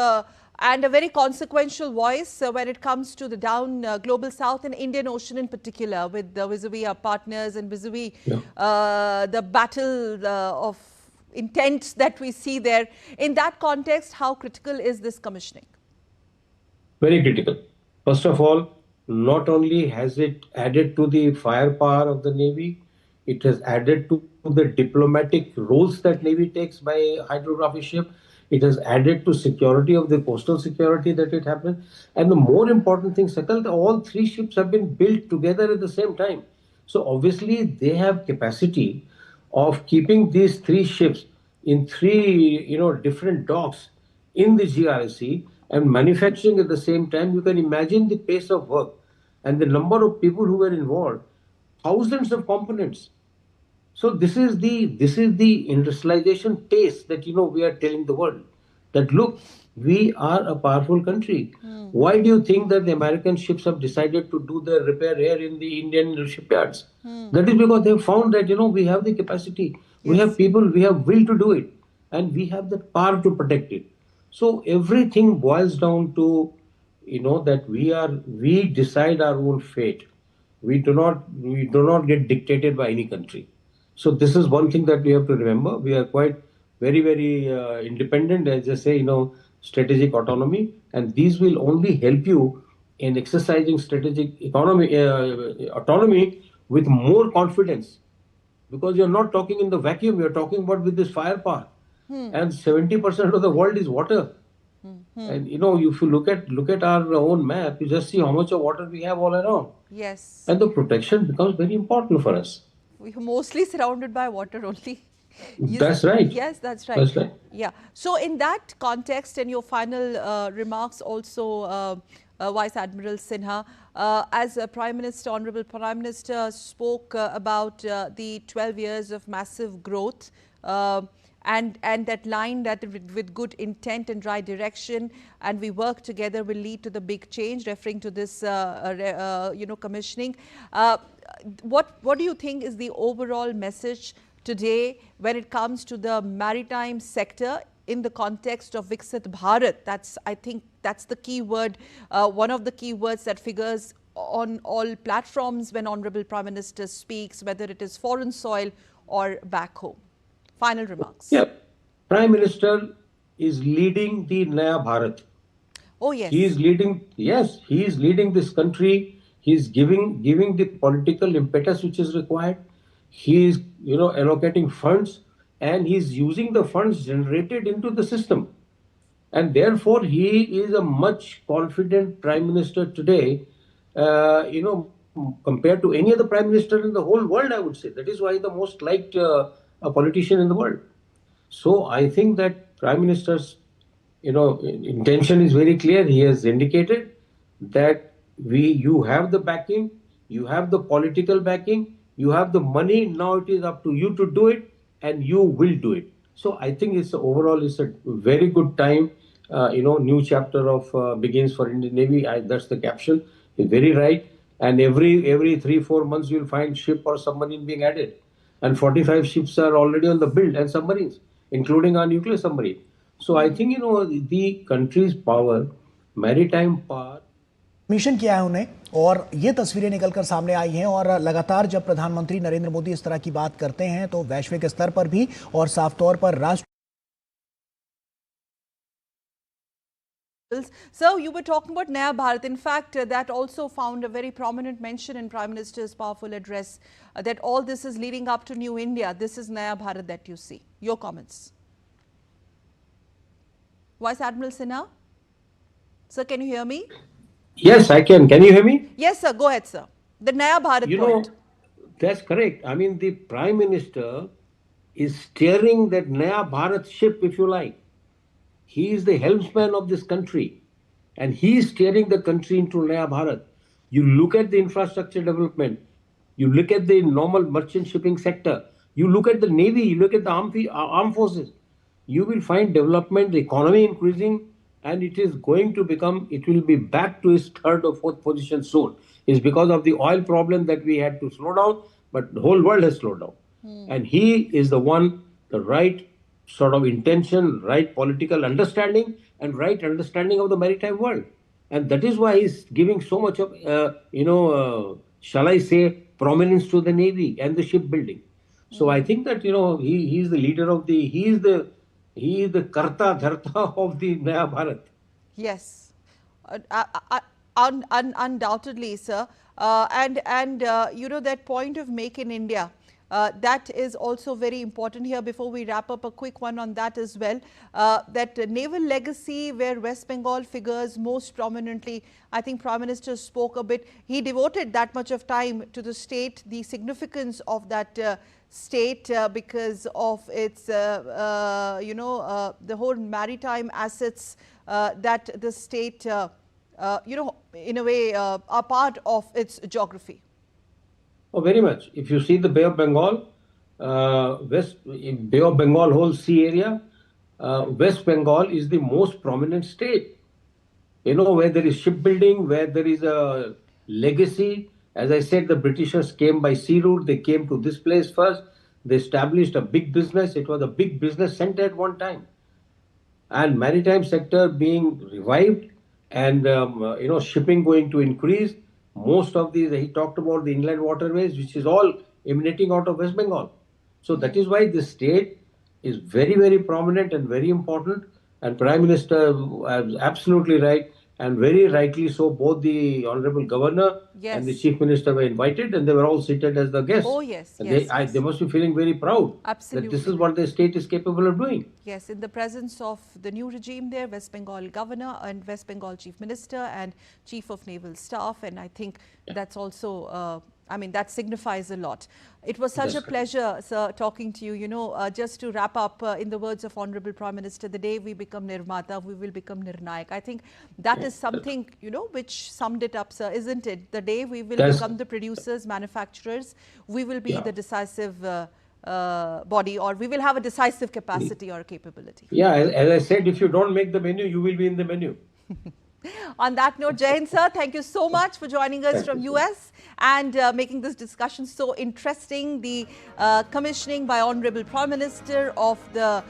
and a very consequential voice when it comes to the down global south and Indian Ocean in particular, with vis-a-vis our partners and vis-a-vis the battle of intent that we see there. In that context, how critical is this commissioning? Very critical. First of all, not only has it added to the firepower of the Navy, it has added to the diplomatic roles that Navy takes by hydrographic ship. It has added to security of the coastal security that it happens. And the more important thing, Sakal, all three ships have been built together at the same time. So obviously they have capacity of keeping these three ships in three, different docks in the GRSC and manufacturing at the same time. You can imagine the pace of work and the number of people who were involved, thousands of components. So this is the industrialization taste that we are telling the world that look, we are a powerful country. Why do you think that the American ships have decided to do their repair here in the Indian shipyards? That is because they have found that we have the capacity, we have people, we have will to do it, and we have the power to protect it. So everything boils down to that we decide our own fate. We do not get dictated by any country. So this is one thing that we have to remember. We are quite very, very independent, as I say, strategic autonomy. And these will only help you in exercising strategic autonomy with more confidence. Because you're not talking in the vacuum, you're talking about with this firepower. And 70% of the world is water. And if you look at our own map, you just see how much of water we have all around. Yes. And the protection becomes very important for us. We are mostly surrounded by water only. That's right. Yes, that's right. That's right. Yeah. So in that context and your final remarks also, Vice Admiral Sinha, as Honorable Prime Minister spoke about the 12 years of massive growth and that line that with good intent and right direction and we work together will lead to the big change, referring to this commissioning. What do you think is the overall message today when it comes to the maritime sector in the context of Viksit Bharat? I think that's the key word, one of the key words that figures on all platforms when Honorable Prime Minister speaks, whether it is foreign soil or back home. Final remarks. Yeah, Prime Minister is leading the Naya Bharat. Oh yes. He is leading this country. He is giving the political impetus which is required. He is, allocating funds, and he is using the funds generated into the system. And therefore, he is a much confident Prime Minister today, compared to any other Prime Minister in the whole world, I would say. That is why he's the most liked a politician in the world. So I think that Prime Minister's, intention is very clear. He has indicated that you have the backing, you have the political backing, you have the money. Now it is up to you to do it, and you will do it. So I think overall it's a very good time. New chapter of begins for Indian Navy. That's the caption. It's very right. And every 3-4 months you'll find ship or submarine being added. And 45 ships are already on the build, and submarines, including our nuclear submarine. So I think, the country's power, maritime power. Mission किया है उन्हें, और ये तस्वीरें निकलकर सामने आई हैं। और लगातार जब प्रधानमंत्री नरेंद्र मोदी इस तरह की बात करते हैं तो वैश्विक स्तर पर भी और साफ तौर पर राष्ट्र। So you were talking about Naya Bharat. In fact, that also found a very prominent mention in Prime Minister's powerful address, that all this is leading up to New India. This is Naya Bharat that you see. Your comments. Vice Admiral Sinha? Sir, can you hear me? Yes, I can. Can you hear me? Yes, sir. Go ahead, sir. The Naya Bharat point. That's correct. I mean, the Prime Minister is steering that Naya Bharat ship, if you like. He is the helmsman of this country, and he is steering the country into Naya Bharat. You look at the infrastructure development, you look at the normal merchant shipping sector, you look at the Navy, you look at the armed forces, you will find development, the economy increasing, and it will be back to its third or fourth position soon. It's because of the oil problem that we had to slow down, but the whole world has slowed down. And he is the right sort of intention, right political understanding, and right understanding of the maritime world. And that is why he's giving so much of, shall I say, prominence to the Navy and the shipbuilding. So I think that, he is the leader of he is the Karta Dharta of the Naya Bharat. Yes, undoubtedly, sir. That point of Make in India, that is also very important here. Before we wrap up, a quick one on that as well. That naval legacy where West Bengal figures most prominently. I think Prime Minister spoke a bit. He devoted that much of time to the state, the significance of that state because of its, the whole maritime assets that the state, in a way, are part of its geography. Oh, very much. If you see the Bay of Bengal, Bay of Bengal whole sea area, West Bengal is the most prominent state. Where there is shipbuilding, where there is a legacy. As I said, the Britishers came by sea route. They came to this place first. They established a big business. It was a big business center at one time. And maritime sector being revived and, shipping going to increase. Most of these, he talked about the inland waterways, which is all emanating out of West Bengal. So that is why this state is very, very prominent and very important. And Prime Minister was absolutely right, and very rightly so. Both the Honorable Governor and the Chief Minister were invited, and they were all seated as the guests. Oh, yes. And they must be feeling very proud that this is what the state is capable of doing. Yes, in the presence of the new regime there, West Bengal Governor and West Bengal Chief Minister and Chief of Naval Staff. And I think that's also, that signifies a lot. It was such a pleasure, sir, talking to you. Just to wrap up, in the words of Honorable Prime Minister, the day we become Nirmata, we will become Nirnayak. I think that is something, which summed it up, sir, isn't it? The day we will become the producers, manufacturers, we will be the decisive body, or we will have a decisive capacity or capability. Yeah, as I said, if you don't make the menu, you will be in the menu. On that note, Jai Hind, sir, thank you so much for joining us from US and making this discussion so interesting. The commissioning by Honorable Prime Minister of the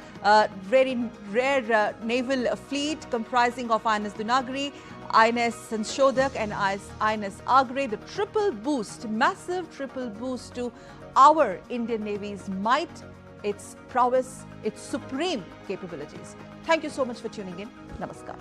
very rare naval fleet comprising of INS Dunagiri, INS Sanshodhak and INS Agra, the triple boost, massive triple boost to our Indian Navy's might, its prowess, its supreme capabilities. Thank you so much for tuning in. Namaskar.